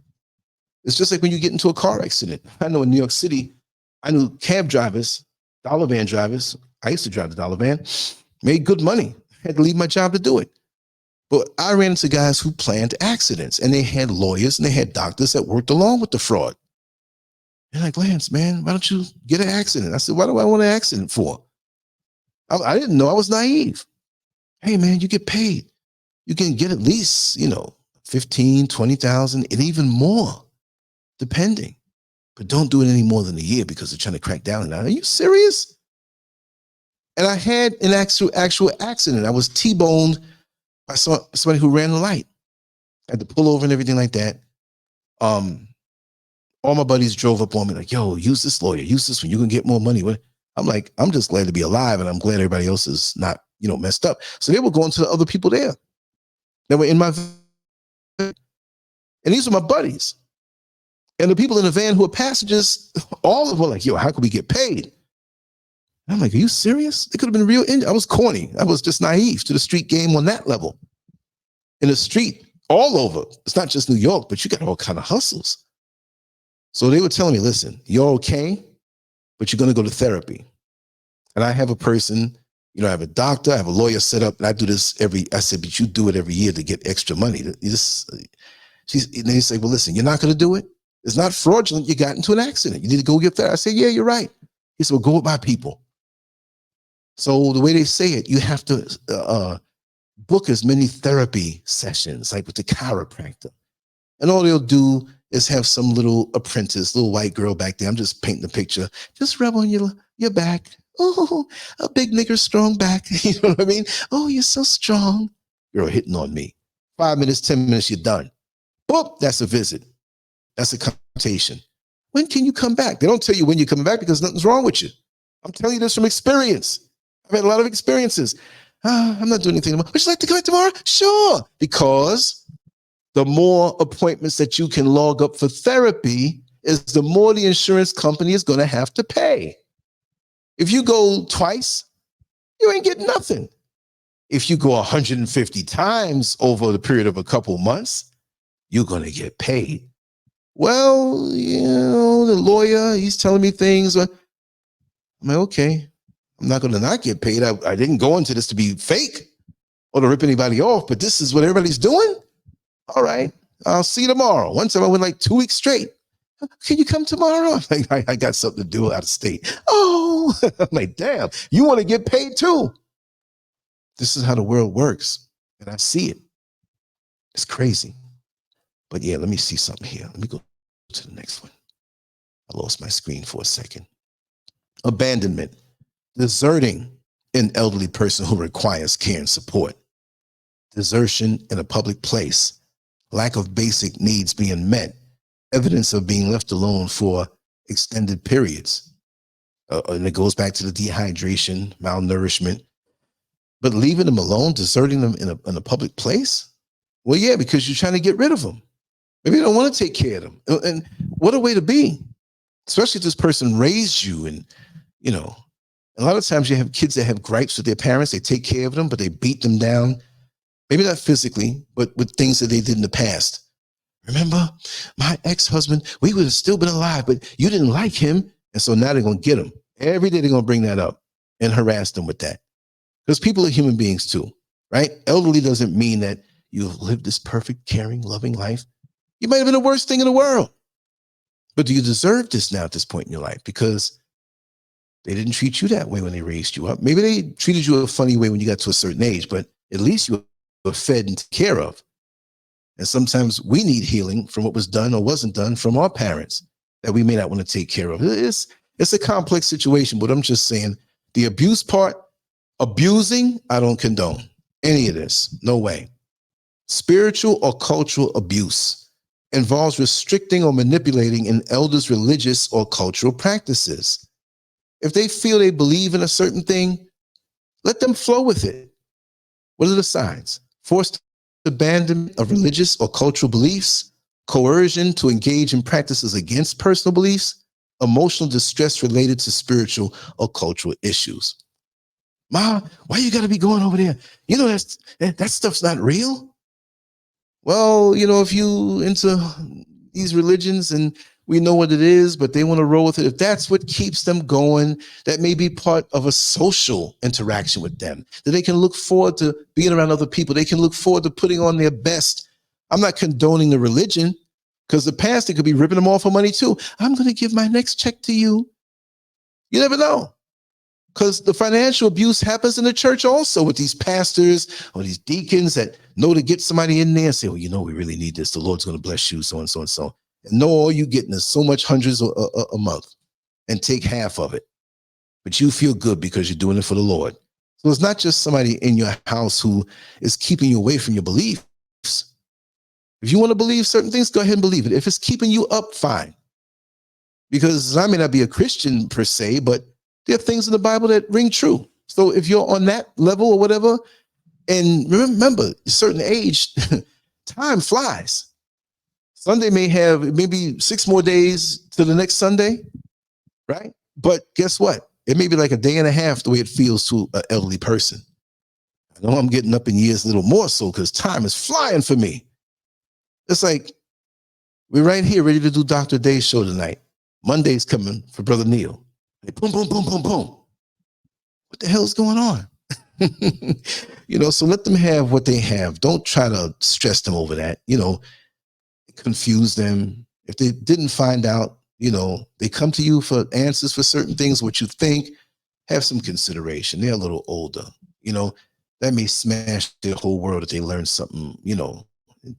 It's just like when you get into a car accident. I know in New York City, I knew cab drivers, dollar van drivers. I used to drive the dollar van, made good money. Had to leave my job to do it. But I ran into guys who planned accidents, and they had lawyers and they had doctors that worked along with the fraud. They're like, Lance, man, why don't you get an accident? I said, what do I want an accident for? I didn't know. I was naive. Hey, man, you get paid. You can get at least, 15, 20,000, and even more, depending. But don't do it any more than a year because they're trying to crack down on that. Are you serious? And I had an actual accident. I was T-boned by somebody who ran the light. I had to pull over and everything like that. All my buddies drove up on me like, yo, use this lawyer, use this one, you can get more money. I'm like, I'm just glad to be alive, and I'm glad everybody else is not, messed up. So they were going to the other people there that were in my van. And these are my buddies. And the people in the van who were passengers, all of them were like, yo, how can we get paid? And I'm like, are you serious? It could have been real. I was corny. I was just naive to the street game on that level. In the street, all over. It's not just New York, but you got all kind of hustles. So they were telling me, listen, you're okay, but you're going to go to therapy. And I have a person, I have a doctor, I have a lawyer set up, and I do this I said, but you do it every year to get extra money. And they say, well, listen, you're not going to do it? It's not fraudulent. You got into an accident. You need to go get therapy. I said, yeah, you're right. He said, well, go with my people. So the way they say it, you have to book as many therapy sessions, like with the chiropractor. And all they'll do is have some little apprentice, little white girl back there. I'm just painting the picture. Just rub on your back. Oh, a big nigger strong back. You know what I mean? Oh, you're so strong. Girl hitting on me. 5 minutes, 10 minutes, you're done. Boop, that's a visit. That's a consultation. When can you come back? They don't tell you when you're coming back because nothing's wrong with you. I'm telling you this from experience. I've had a lot of experiences. I'm not doing anything anymore. Would you like to come back tomorrow? Sure. Because the more appointments that you can log up for therapy is the more the insurance company is going to have to pay. If you go twice, you ain't getting nothing. If you go 150 times over the period of a couple months, you're going to get paid. Well, the lawyer, he's telling me things. I'm like, okay, I'm not going to not get paid. I didn't go into this to be fake or to rip anybody off, but this is what everybody's doing. All right, I'll see you tomorrow. One time I went like 2 weeks straight. Can you come tomorrow? I'm like, I got something to do out of state. Oh, I'm like, damn, you want to get paid too. This is how the world works. And I see it. It's crazy. But yeah, let me see something here. Let me go to the next one. I lost my screen for a second. Abandonment. Deserting an elderly person who requires care and support. Desertion in a public place. Lack of basic needs being met. Evidence of being left alone for extended periods. And it goes back to the dehydration, malnourishment. But leaving them alone, deserting them in a public place? Well, yeah, because you're trying to get rid of them. Maybe you don't want to take care of them. And what a way to be, especially if this person raised you. And, a lot of times you have kids that have gripes with their parents. They take care of them, but they beat them down. Maybe not physically, but with things that they did in the past. Remember, my ex-husband, we would have still been alive, but you didn't like him. And so now they're going to get him. Every day they're going to bring that up and harass them with that. Because people are human beings too, right? Elderly doesn't mean that you've lived this perfect, caring, loving life. You might have been the worst thing in the world. But do you deserve this now at this point in your life? Because they didn't treat you that way when they raised you up. Maybe they treated you a funny way when you got to a certain age, but at least you were fed and taken care of. And sometimes we need healing from what was done or wasn't done from our parents that we may not want to take care of. It's a complex situation, but I'm just saying the abuse part, abusing, I don't condone any of this. No way. Spiritual or cultural abuse involves restricting or manipulating an elder's religious or cultural practices. If they feel they believe in a certain thing, let them flow with it. What are the signs? Forced abandonment of religious or cultural beliefs, coercion to engage in practices against personal beliefs, emotional distress related to spiritual or cultural issues. Ma, why you gotta be going over there? You know that stuff's not real. Well, you know, if you into these religions and we know what it is, but they want to roll with it. If that's what keeps them going, that may be part of a social interaction with them, that they can look forward to being around other people. They can look forward to putting on their best. I'm not condoning the religion, because the pastor could be ripping them off for money too. I'm going to give my next check to you. You never know. Because the financial abuse happens in the church also with these pastors or these deacons that know to get somebody in there and say, well, you know, we really need this. The Lord's going to bless you, so and so and so. And know all you getting is so much hundreds a month, and take half of it. But you feel good because you're doing it for the Lord. So it's not just somebody in your house who is keeping you away from your beliefs. If you want to believe certain things, go ahead and believe it. If it's keeping you up, fine. Because I may not be a Christian per se, but there are things in the Bible that ring true. So if you're on that level or whatever, and remember, a certain age, time flies. Sunday may have maybe 6 more days to the next Sunday, right? But guess what? It may be like a day and a half the way it feels to an elderly person. I know I'm getting up in years a little more so because time is flying for me. It's like we're right here ready to do Dr. Day's show tonight. Monday's coming for Brother Neil. Boom, boom, boom, boom, boom. What the hell's going on? You know, so let them have what they have. Don't try to stress them over that. You know, confuse them. If they didn't find out, you know, they come to you for answers for certain things, what you think, have some consideration. They're a little older, you know, that may smash their whole world if they learn something, you know.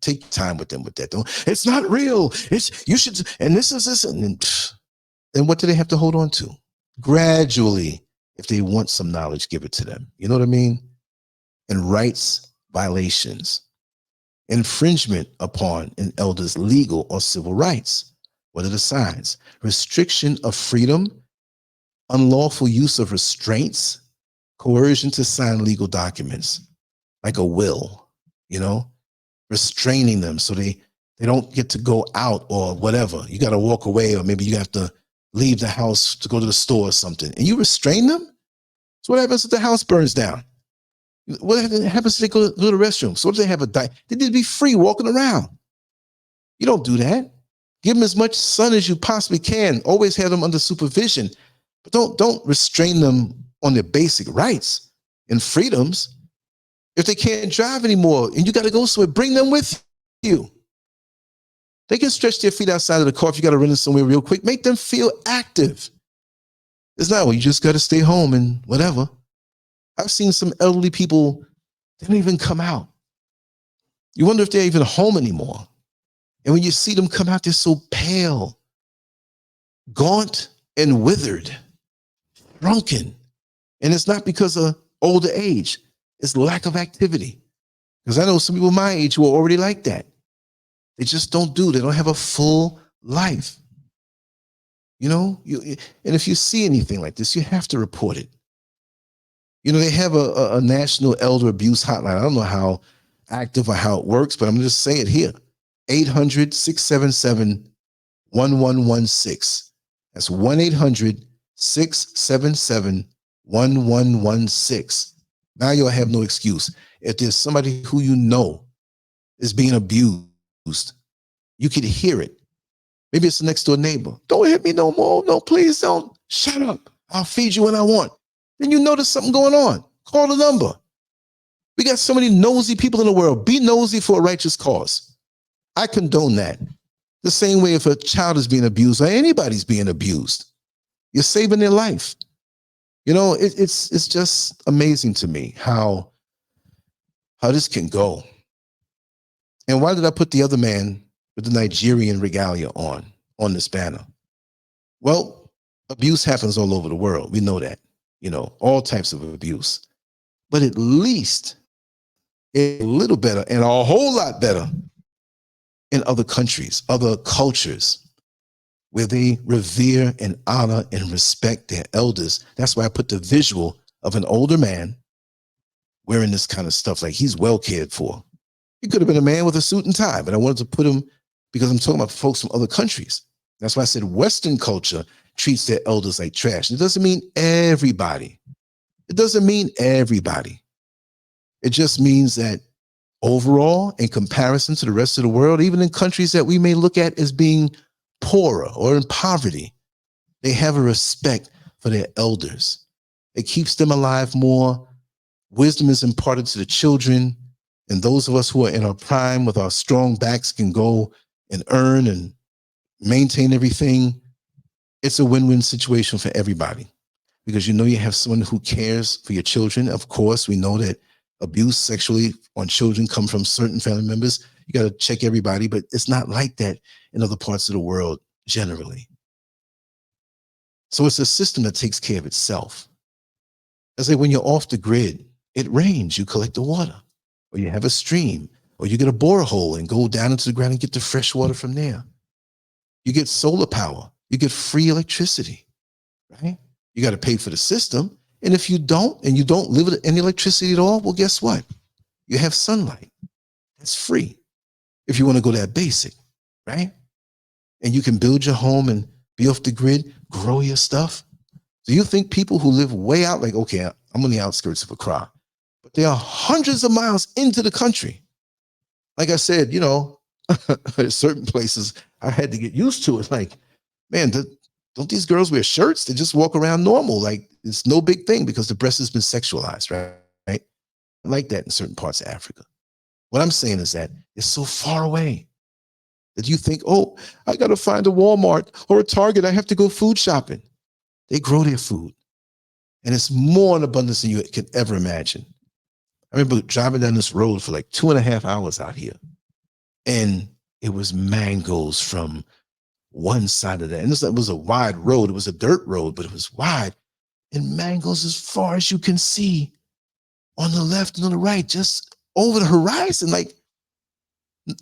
Take time with them with that. Don't, it's not real. It's, you should, and this is this, and what do they have to hold on to? Gradually, if they want some knowledge, give it to them. You know what I mean? And rights violations, infringement upon an elder's legal or civil rights. What are the signs? Restriction of freedom, unlawful use of restraints, coercion to sign legal documents, like a will, you know, restraining them so they don't get to go out or whatever. You got to walk away, or maybe you have to leave the house to go to the store or something, and you restrain them. So what happens if the house burns down? What happens if they go to the restroom? So what if they have a diet? They need to be free walking around. You don't do that. Give them as much sun as you possibly can. Always have them under supervision, but don't restrain them on their basic rights and freedoms. If they can't drive anymore and you got to go somewhere, bring them with you. They can stretch their feet outside of the car if you got to run in somewhere real quick. Make them feel active. It's not, well, you just got to stay home and whatever. I've seen some elderly people, they don't even come out. You wonder if they're even home anymore. And when you see them come out, they're so pale, gaunt, and withered, shrunken. And it's not because of older age. It's lack of activity. Because I know some people my age who are already like that. They just they don't have a full life. You know, and if you see anything like this, you have to report it. You know, they have a national elder abuse hotline. I don't know how active or how it works, but I'm going to just say it here. 800-677-1116. That's 1-800-677-1116. Now you'll have no excuse. If there's somebody who you know is being abused, you can hear it. Maybe it's the next door neighbor. Don't hit me no more. No, please don't. Shut up. I'll feed you when I want. Then you notice something going on. Call the number. We got so many nosy people in the world. Be nosy for a righteous cause. I condone that. The same way if a child is being abused or anybody's being abused, you're saving their life. You know, it's just amazing to me how this can go. And why did I put the other man with the Nigerian regalia on this banner? Well, abuse happens all over the world. We know that, you know, all types of abuse. But at least a little better and a whole lot better in other countries, other cultures, where they revere and honor and respect their elders. That's why I put the visual of an older man wearing this kind of stuff. Like, he's well cared for. He could have been a man with a suit and tie, but I wanted to put him because I'm talking about folks from other countries. That's why I said Western culture treats their elders like trash. It doesn't mean everybody. It doesn't mean everybody. It just means that overall, in comparison to the rest of the world, even in countries that we may look at as being poorer or in poverty, they have a respect for their elders. It keeps them alive more. Wisdom is imparted to the children, and those of us who are in our prime with our strong backs can go and earn and maintain everything. It's a win-win situation for everybody, because you know you have someone who cares for your children. Of course, we know that abuse sexually on children come from certain family members. You got to check everybody, but it's not like that in other parts of the world generally. So it's a system that takes care of itself. It's like when you're off the grid, it rains, you collect the water, or you have a stream, or you get a borehole and go down into the ground and get the fresh water from there. You get solar power, you get free electricity, right? You got to pay for the system. And if you don't, and you don't live with any electricity at all, well, guess what? You have sunlight. That's free. If you want to go that basic, right? And you can build your home and be off the grid, grow your stuff. So you think people who live way out, like, okay, I'm on the outskirts of Accra, but they are hundreds of miles into the country. Like I said, you know, certain places I had to get used to it. Like, man, don't these girls wear shirts? They just walk around normal. Like, it's no big thing because the breast has been sexualized, right? I like that in certain parts of Africa. What I'm saying is that it's so far away that you think, oh, I got to find a Walmart or a Target. I have to go food shopping. They grow their food, and it's more in abundance than you can ever imagine. I remember driving down this road for like 2.5 hours out here, and it was mangoes from one side of that. And it was a wide road. It was a dirt road, but it was wide. And mangoes as far as you can see on the left and on the right, just over the horizon. Like,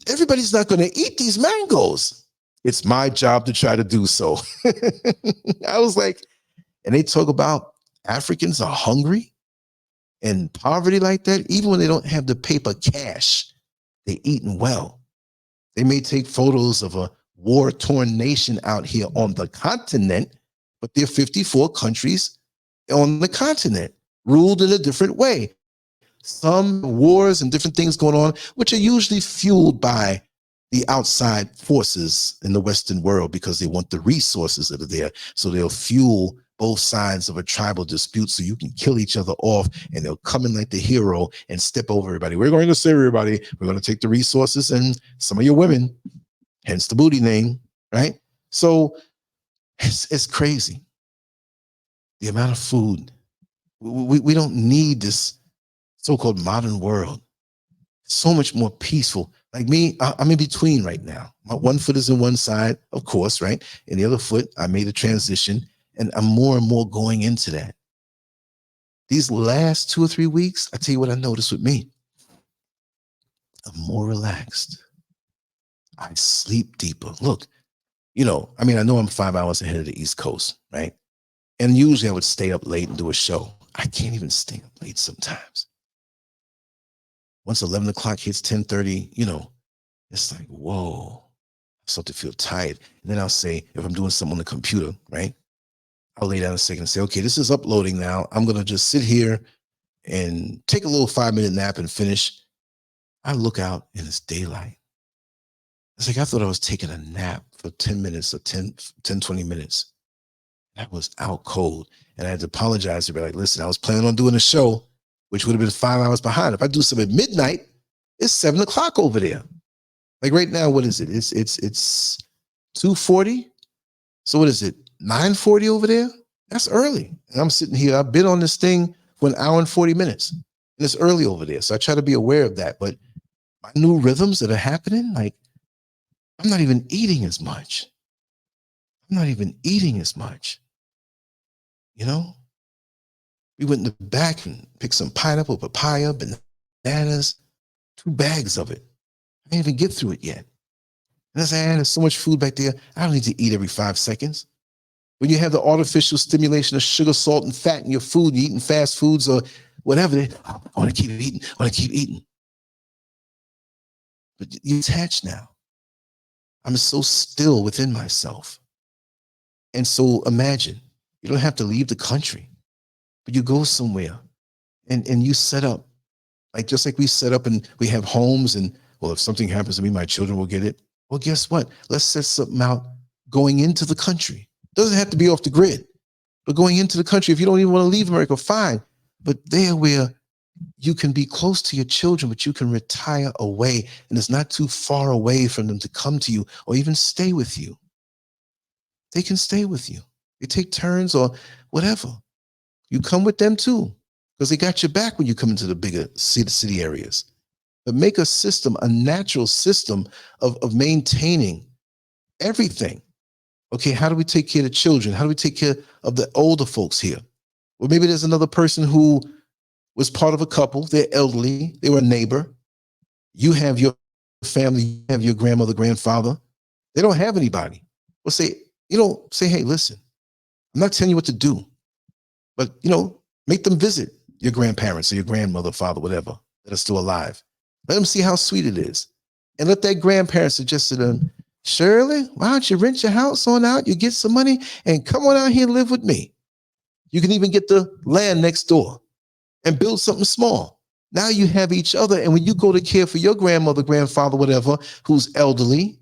everybody's not going to eat these mangoes. It's my job to try to do so. I was like, and they talk about Africans are hungry and poverty like that. Even when they don't have the paper cash, they eating well. They may take photos of a war-torn nation out here on the continent, but there are 54 countries on the continent, ruled in a different way. Some wars and different things going on, which are usually fueled by the outside forces in the Western world because they want the resources that are there. So they'll fuel both sides of a tribal dispute so you can kill each other off, and they'll come in like the hero and step over everybody. We're going to save everybody. We're going to take the resources and some of your women, hence the booty name, right? So it's crazy. The amount of food. We don't need this so-called modern world. So much more peaceful. Like me, I'm in between right now. My one foot is in one side, of course, right? And the other foot, I made a transition, and I'm more and more going into that. These last 2 or 3 weeks, I tell you what I noticed with me. I'm more relaxed. I sleep deeper. Look, you know, I mean, I know I'm 5 hours ahead of the East Coast, right? And usually I would stay up late and do a show. I can't even stay up late sometimes. Once 11 o'clock hits 10:30, you know, it's like, whoa, I start to feel tired. And then I'll say, if I'm doing something on the computer, right? I'll lay down a second and say, okay, this is uploading now. I'm going to just sit here and take a little 5-minute nap and finish. I look out and it's daylight. It's like I thought I was taking a nap for 10 minutes or 20 minutes. I was out cold. And I had to apologize to be like, listen, I was planning on doing a show, which would have been 5 hours behind. If I do something at midnight, it's 7 o'clock over there. Like right now, what is it? It's 2:40. So what is it? 9:40 over there? That's early. And I'm sitting here. I've been on this thing for 1 hour and 40 minutes. And it's early over there. So I try to be aware of that. But my new rhythms that are happening, like, I'm not even eating as much. I'm not even eating as much. You know? We went in the back and picked some pineapple, papaya, bananas. 2 bags of it. I didn't even get through it yet. And I say, there's so much food back there. I don't need to eat every 5 seconds. When you have the artificial stimulation of sugar, salt, and fat in your food, you're eating fast foods or whatever, I want to keep eating. I want to keep eating. But you're attached now. I'm so still within myself. And so imagine, you don't have to leave the country, but you go somewhere and you set up, like just like we set up and we have homes and, well, if something happens to me, my children will get it. Well, guess what? Let's set something out going into the country. Doesn't have to be off the grid, but going into the country, if you don't even want to leave America, fine. But there where you can be close to your children, but you can retire away and it's not too far away from them to come to you or even stay with you. They can stay with you. They take turns or whatever. You come with them too, because they got your back when you come into the bigger city areas. But make a system, a natural system of maintaining everything. Okay, how do we take care of the children? How do we take care of the older folks here? Well, maybe there's another person who was part of a couple. They're elderly. They were a neighbor. You have your family. You have your grandmother, grandfather. They don't have anybody. Well, say, hey, listen, I'm not telling you what to do, but, make them visit your grandparents or your grandmother, father, whatever, that are still alive. Let them see how sweet it is. And let that grandparent suggest to them, Shirley, why don't you rent your house on out? You get some money and come on out here and live with me. You can even get the land next door and build something small. Now you have each other. And when you go to care for your grandmother, grandfather, whatever, who's elderly,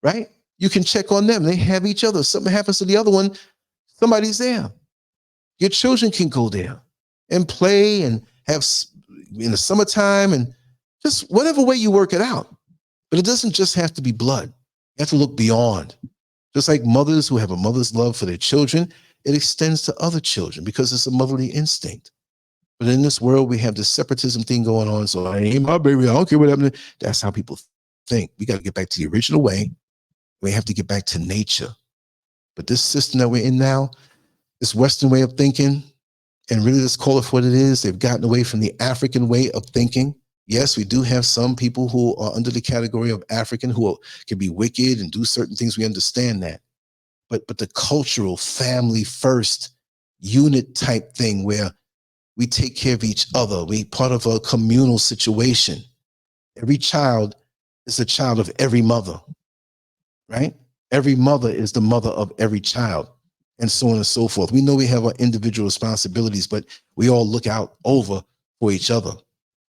right? You can check on them. They have each other. Something happens to the other one, somebody's there. Your children can go there and play and have in the summertime and just whatever way you work it out. But it doesn't just have to be blood. You have to look beyond. Just like mothers who have a mother's love for their children, it extends to other children because it's a motherly instinct. But in this world, we have this separatism thing going on. So I ain't my baby. I don't care what happened. That's how people think. We got to get back to the original way. We have to get back to nature. But this system that we're in now, this Western way of thinking, and really let's call it for what it is, they've gotten away from the African way of thinking. Yes, we do have some people who are under the category of African who can be wicked and do certain things. We understand that. But the cultural family first unit type thing where we take care of each other. We part of a communal situation. Every child is a child of every mother, right? Every mother is the mother of every child, and so on and so forth. We know we have our individual responsibilities, but we all look out over for each other.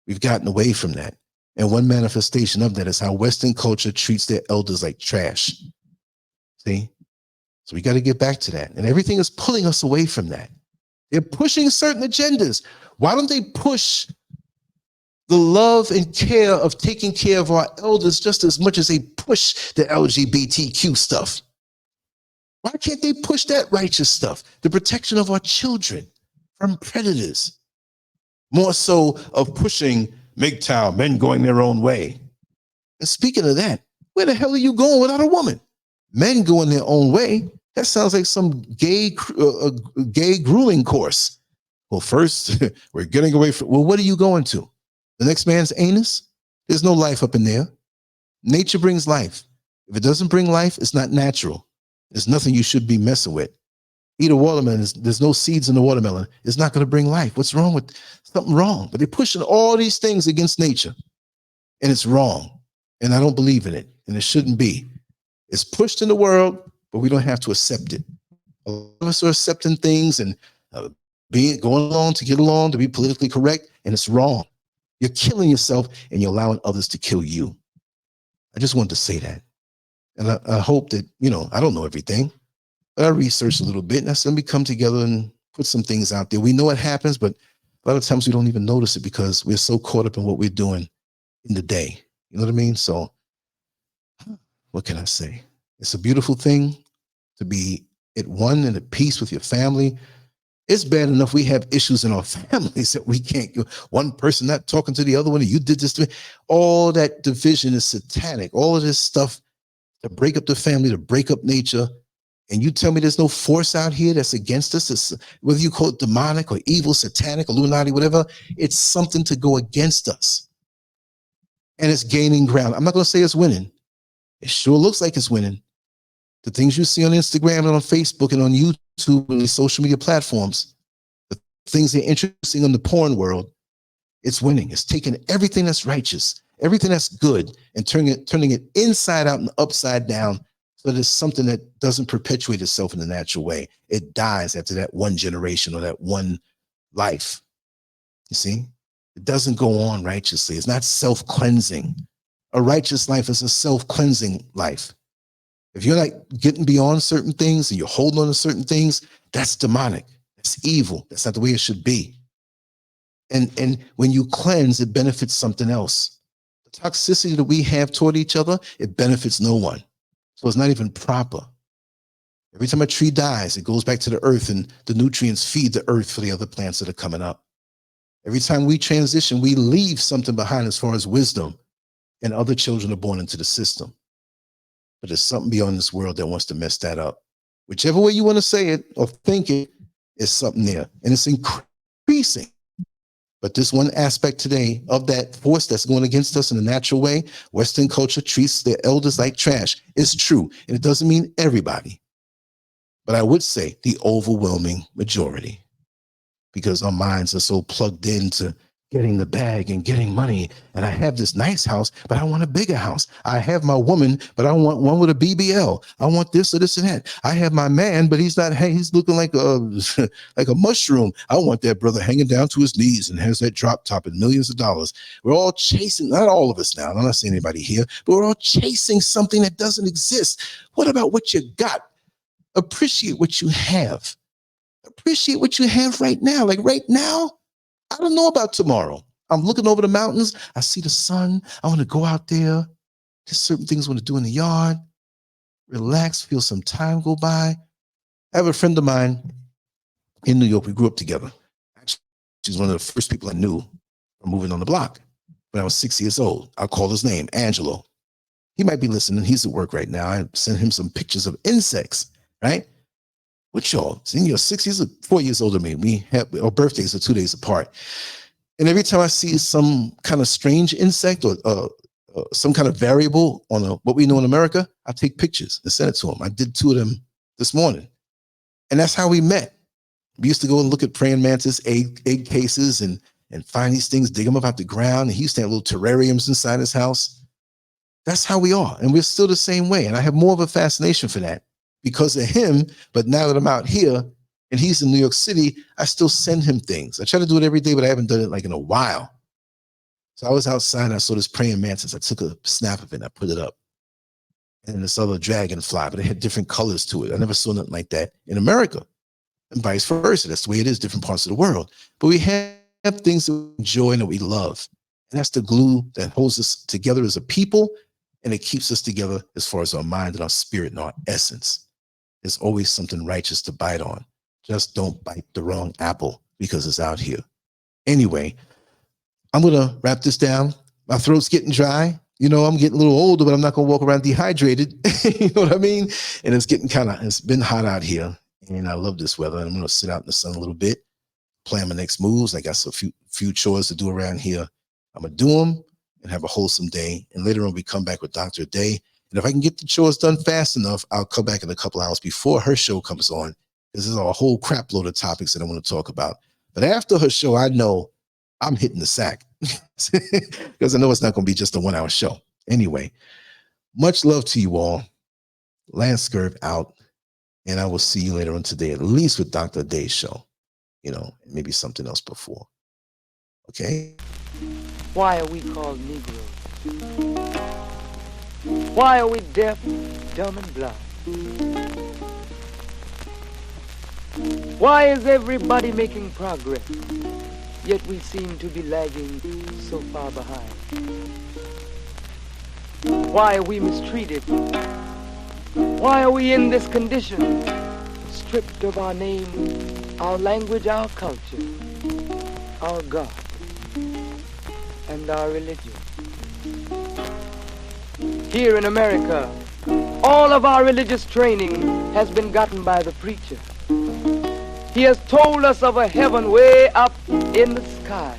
We've gotten away from that. And one manifestation of that is how Western culture treats their elders like trash. See? So we got to get back to that. And everything is pulling us away from that. They're pushing certain agendas. Why don't they push the love and care of taking care of our elders just as much as they push the LGBTQ stuff? Why can't they push that righteous stuff? The protection of our children from predators. More so of pushing MGTOW, men going their own way. And speaking of that, where the hell are you going without a woman? Men going their own way? That sounds like some gay grueling course. Well, first, we're getting away from, well, what are you going to? The next man's anus? There's no life up in there. Nature brings life. If it doesn't bring life, it's not natural. There's nothing you should be messing with. Eat a watermelon, there's no seeds in the watermelon. It's not going to bring life. What's wrong with something wrong? But they're pushing all these things against nature. And it's wrong. And I don't believe in it. And it shouldn't be. It's pushed in the world, but we don't have to accept it. A lot of us are accepting things and going along to get along, to be politically correct, and it's wrong. You're killing yourself and you're allowing others to kill you. I just wanted to say that. And I hope that, I don't know everything, but I researched a little bit and I said, let me come together and put some things out there. We know what happens, but a lot of times we don't even notice it because we're so caught up in what we're doing in the day. You know what I mean? So what can I say? It's a beautiful thing to be at one and at peace with your family. It's bad enough we have issues in our families that we can't go. One person not talking to the other one, and you did this to me. All that division is satanic. All of this stuff to break up the family, to break up nature. And you tell me there's no force out here that's against us. It's, whether you call it demonic or evil, satanic, Illuminati, whatever, it's something to go against us. and it's gaining ground. I'm not going to say it's winning. It sure looks like it's winning. The things you see on Instagram and on Facebook and on YouTube and these social media platforms, the things they're introducing in the porn world, it's winning. It's taking everything that's righteous, everything that's good, and turning it inside out and upside down, so that it's something that doesn't perpetuate itself in the natural way. It dies after that one generation or that one life. You see, it doesn't go on righteously. It's not self-cleansing. A righteous life is a self-cleansing life. If you're like getting beyond certain things and you're holding on to certain things, that's demonic. That's evil. That's not the way it should be. And when you cleanse, it benefits something else. The toxicity that we have toward each other, it benefits no one. So it's not even proper. Every time a tree dies, it goes back to the earth, and the nutrients feed the earth for the other plants that are coming up. Every time we transition, we leave something behind as far as wisdom, and other children are born into the system. But there's something beyond this world that wants to mess that up. Whichever way you want to say it or think it, is something there. And it's increasing. But this one aspect today of that force that's going against us in a natural way, Western culture treats their elders like trash. It's true. And it doesn't mean everybody. But I would say the overwhelming majority. Because our minds are so plugged into getting the bag and getting money. And I have this nice house, but I want a bigger house. I have my woman, but I want one with a BBL. I want this or this and that. I have my man, but he's not, hey, he's looking like a like a mushroom. I want that brother hanging down to his knees and has that drop top and millions of dollars. We're all chasing, not all of us now, I'm not saying anybody here, but we're all chasing something that doesn't exist. What about what you got? Appreciate what you have. Appreciate what you have right now. Like right now, I don't know about tomorrow. I'm looking over the mountains. I see the sun. I want to go out there. There's certain things I want to do in the yard. Relax, feel some time go by. I have a friend of mine in New York. We grew up together. Actually, she's one of the first people I knew from moving on the block when I was 6 years old. I'll call his name, Angelo. He might be listening. He's at work right now. I sent him some pictures of insects, right? What y'all? So you're 6 years, 4 years older than me. We have our birthdays are 2 days apart. And every time I see some kind of strange insect or some kind of variable on what we know in America, I take pictures and send it to him. I did 2 of them this morning. And that's how we met. We used to go and look at praying mantis egg cases and find these things, dig them up out the ground. And he used to have little terrariums inside his house. That's how we are. And we're still the same way. And I have more of a fascination for that because of him. But now that I'm out here and he's in New York City, I still send him things. I try to do it every day, but I haven't done it like in a while. So I was outside and I saw this praying mantis. I took a snap of it and I put it up. And this other dragonfly, but it had different colors to it. I never saw nothing like that in America, and vice versa. That's the way it is, different parts of the world. But we have things that we enjoy and that we love. And that's the glue that holds us together as a people, and it keeps us together as far as our mind and our spirit and our essence. There's always something righteous to bite on. Just don't bite the wrong apple because it's out here. Anyway, I'm going to wrap this down. My throat's getting dry. You know, I'm getting a little older, but I'm not going to walk around dehydrated. You know what I mean? And it's getting it's been hot out here. And I love this weather. I'm going to sit out in the sun a little bit, plan my next moves. I got a few chores to do around here. I'm going to do them and have a wholesome day. And later on, we come back with Dr. Day. And if I can get the chores done fast enough, I'll come back in a couple hours before her show comes on. This is a whole crap load of topics that I want to talk about. But after her show, I know I'm hitting the sack because I know it's not going to be just a 1 hour show. Anyway, much love to you all. LANCESCURV out. And I will see you later on today, at least with Dr. Day's show, you know, maybe something else before. Okay. Why are we called Negroes? Why are we deaf, dumb, and blind? Why is everybody making progress, yet we seem to be lagging so far behind? Why are we mistreated? Why are we in this condition, stripped of our name, our language, our culture, our God, and our religion? Here in America, all of our religious training has been gotten by the preacher. He has told us of a heaven way up in the sky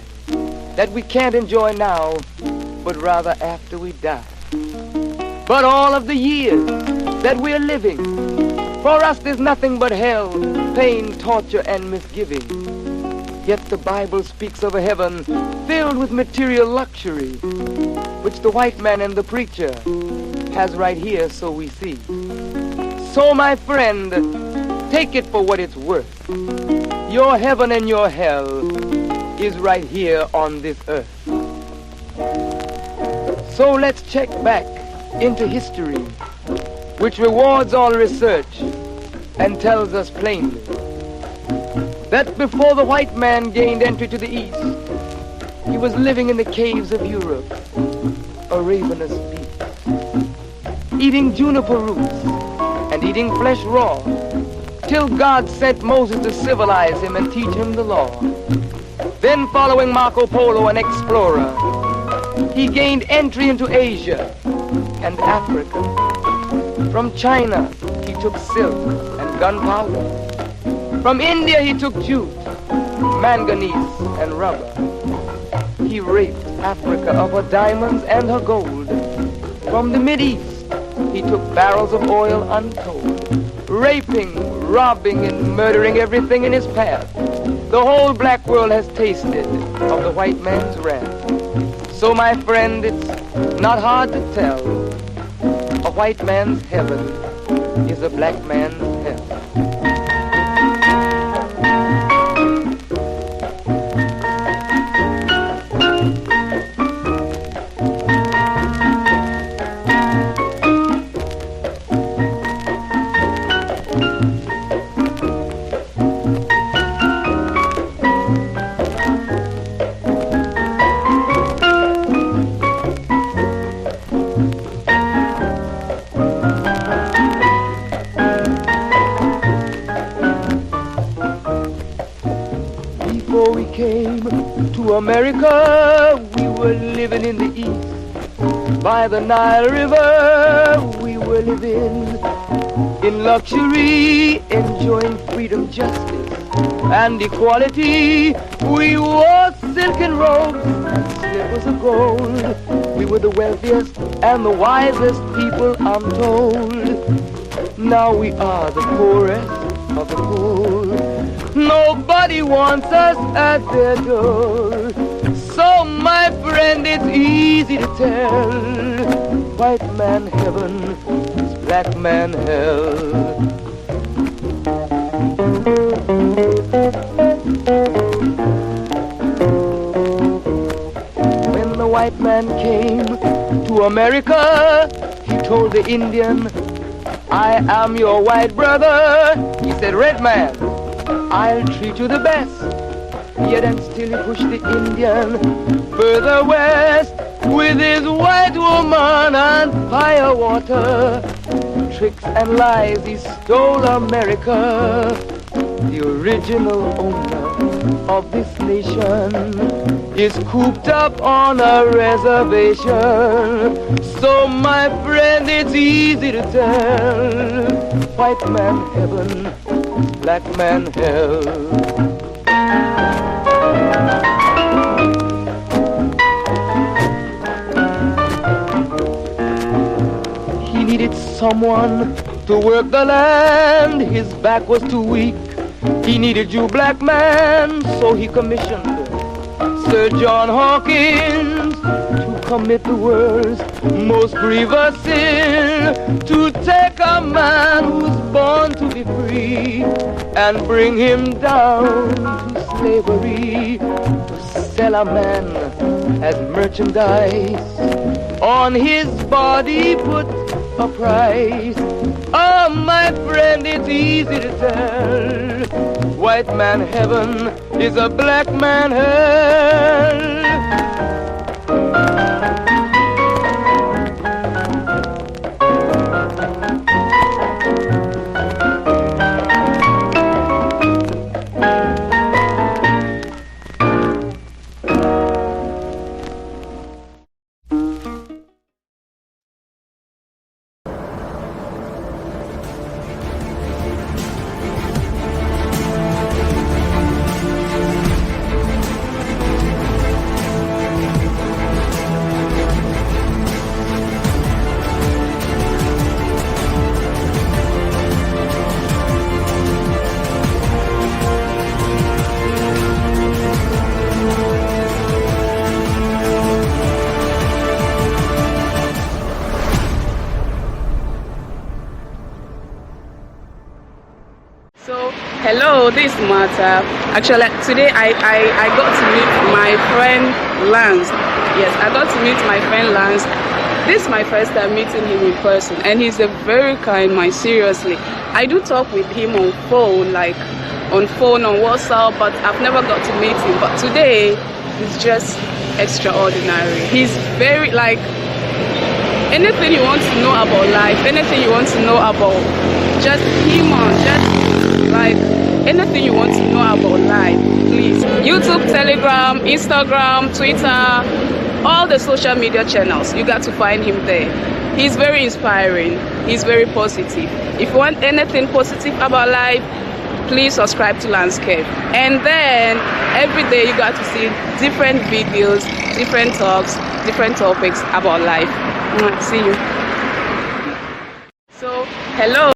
that we can't enjoy now but rather after we die. But all of the years that we're living, for us there's nothing but hell, pain, torture, and misgiving. Yet the Bible speaks of a heaven filled with material luxury, which the white man and the preacher has right here, so we see. So my friend, take it for what it's worth. Your heaven and your hell is right here on this earth. So let's check back into history, which rewards all research and tells us plainly that before the white man gained entry to the East, he was living in the caves of Europe, a ravenous beast, eating juniper roots and eating flesh raw, till God sent Moses to civilize him and teach him the law. Then following Marco Polo, an explorer, he gained entry into Asia and Africa. From China, he took silk and gunpowder. From India, he took jute, manganese, and rubber. He raped Africa of her diamonds and her gold. From the Mideast, he took barrels of oil untold, raping, robbing, and murdering everything in his path. The whole black world has tasted of the white man's wrath. So, my friend, it's not hard to tell. A white man's heaven is a black man's hell. America, we were living in the East. By the Nile River, we were living in luxury, enjoying freedom, justice, and equality. We wore silken robes and slippers of gold. We were the wealthiest and the wisest people, I'm told. Now we are the poorest of the poor. Nobody wants us at their door. So, my friend, it's easy to tell. White man heaven is black man hell. When the white man came to America, he told the Indian, I am your white brother. He said, red man, I'll treat you the best. Yet and still he pushed the Indian further west with his white woman and fire water. Tricks and lies, he stole America. The original owner of this nation is cooped up on a reservation. So, my friend, it's easy to tell. White man heaven, black man hell. He needed someone to work the land. His back was too weak. He needed you, black man, so he commissioned Sir John Hawkins to commit the world's most grievous sin, to take a man who's born to be free and bring him down to slavery, to sell a man as merchandise, on his body put a price. Oh, my friend, it's easy to tell. White man heaven is a black man hell. So, hello, this is Martha. Actually, today I got to meet my friend Lance. Yes, I got to meet my friend Lance. This is my first time meeting him in person, and he's a very kind man, seriously. I do talk with him on phone, on WhatsApp, but I've never got to meet him. But today, he's just extraordinary. He's very, anything you want to know about life, anything you want to know about just human, anything you want to know about life, please. YouTube, Telegram, Instagram, Twitter, all the social media channels, you got to find him there. He's very inspiring. He's very positive. If you want anything positive about life, please subscribe to LANCESCURV. And then every day you got to see different videos, different talks, different topics about life. See you. So, hello.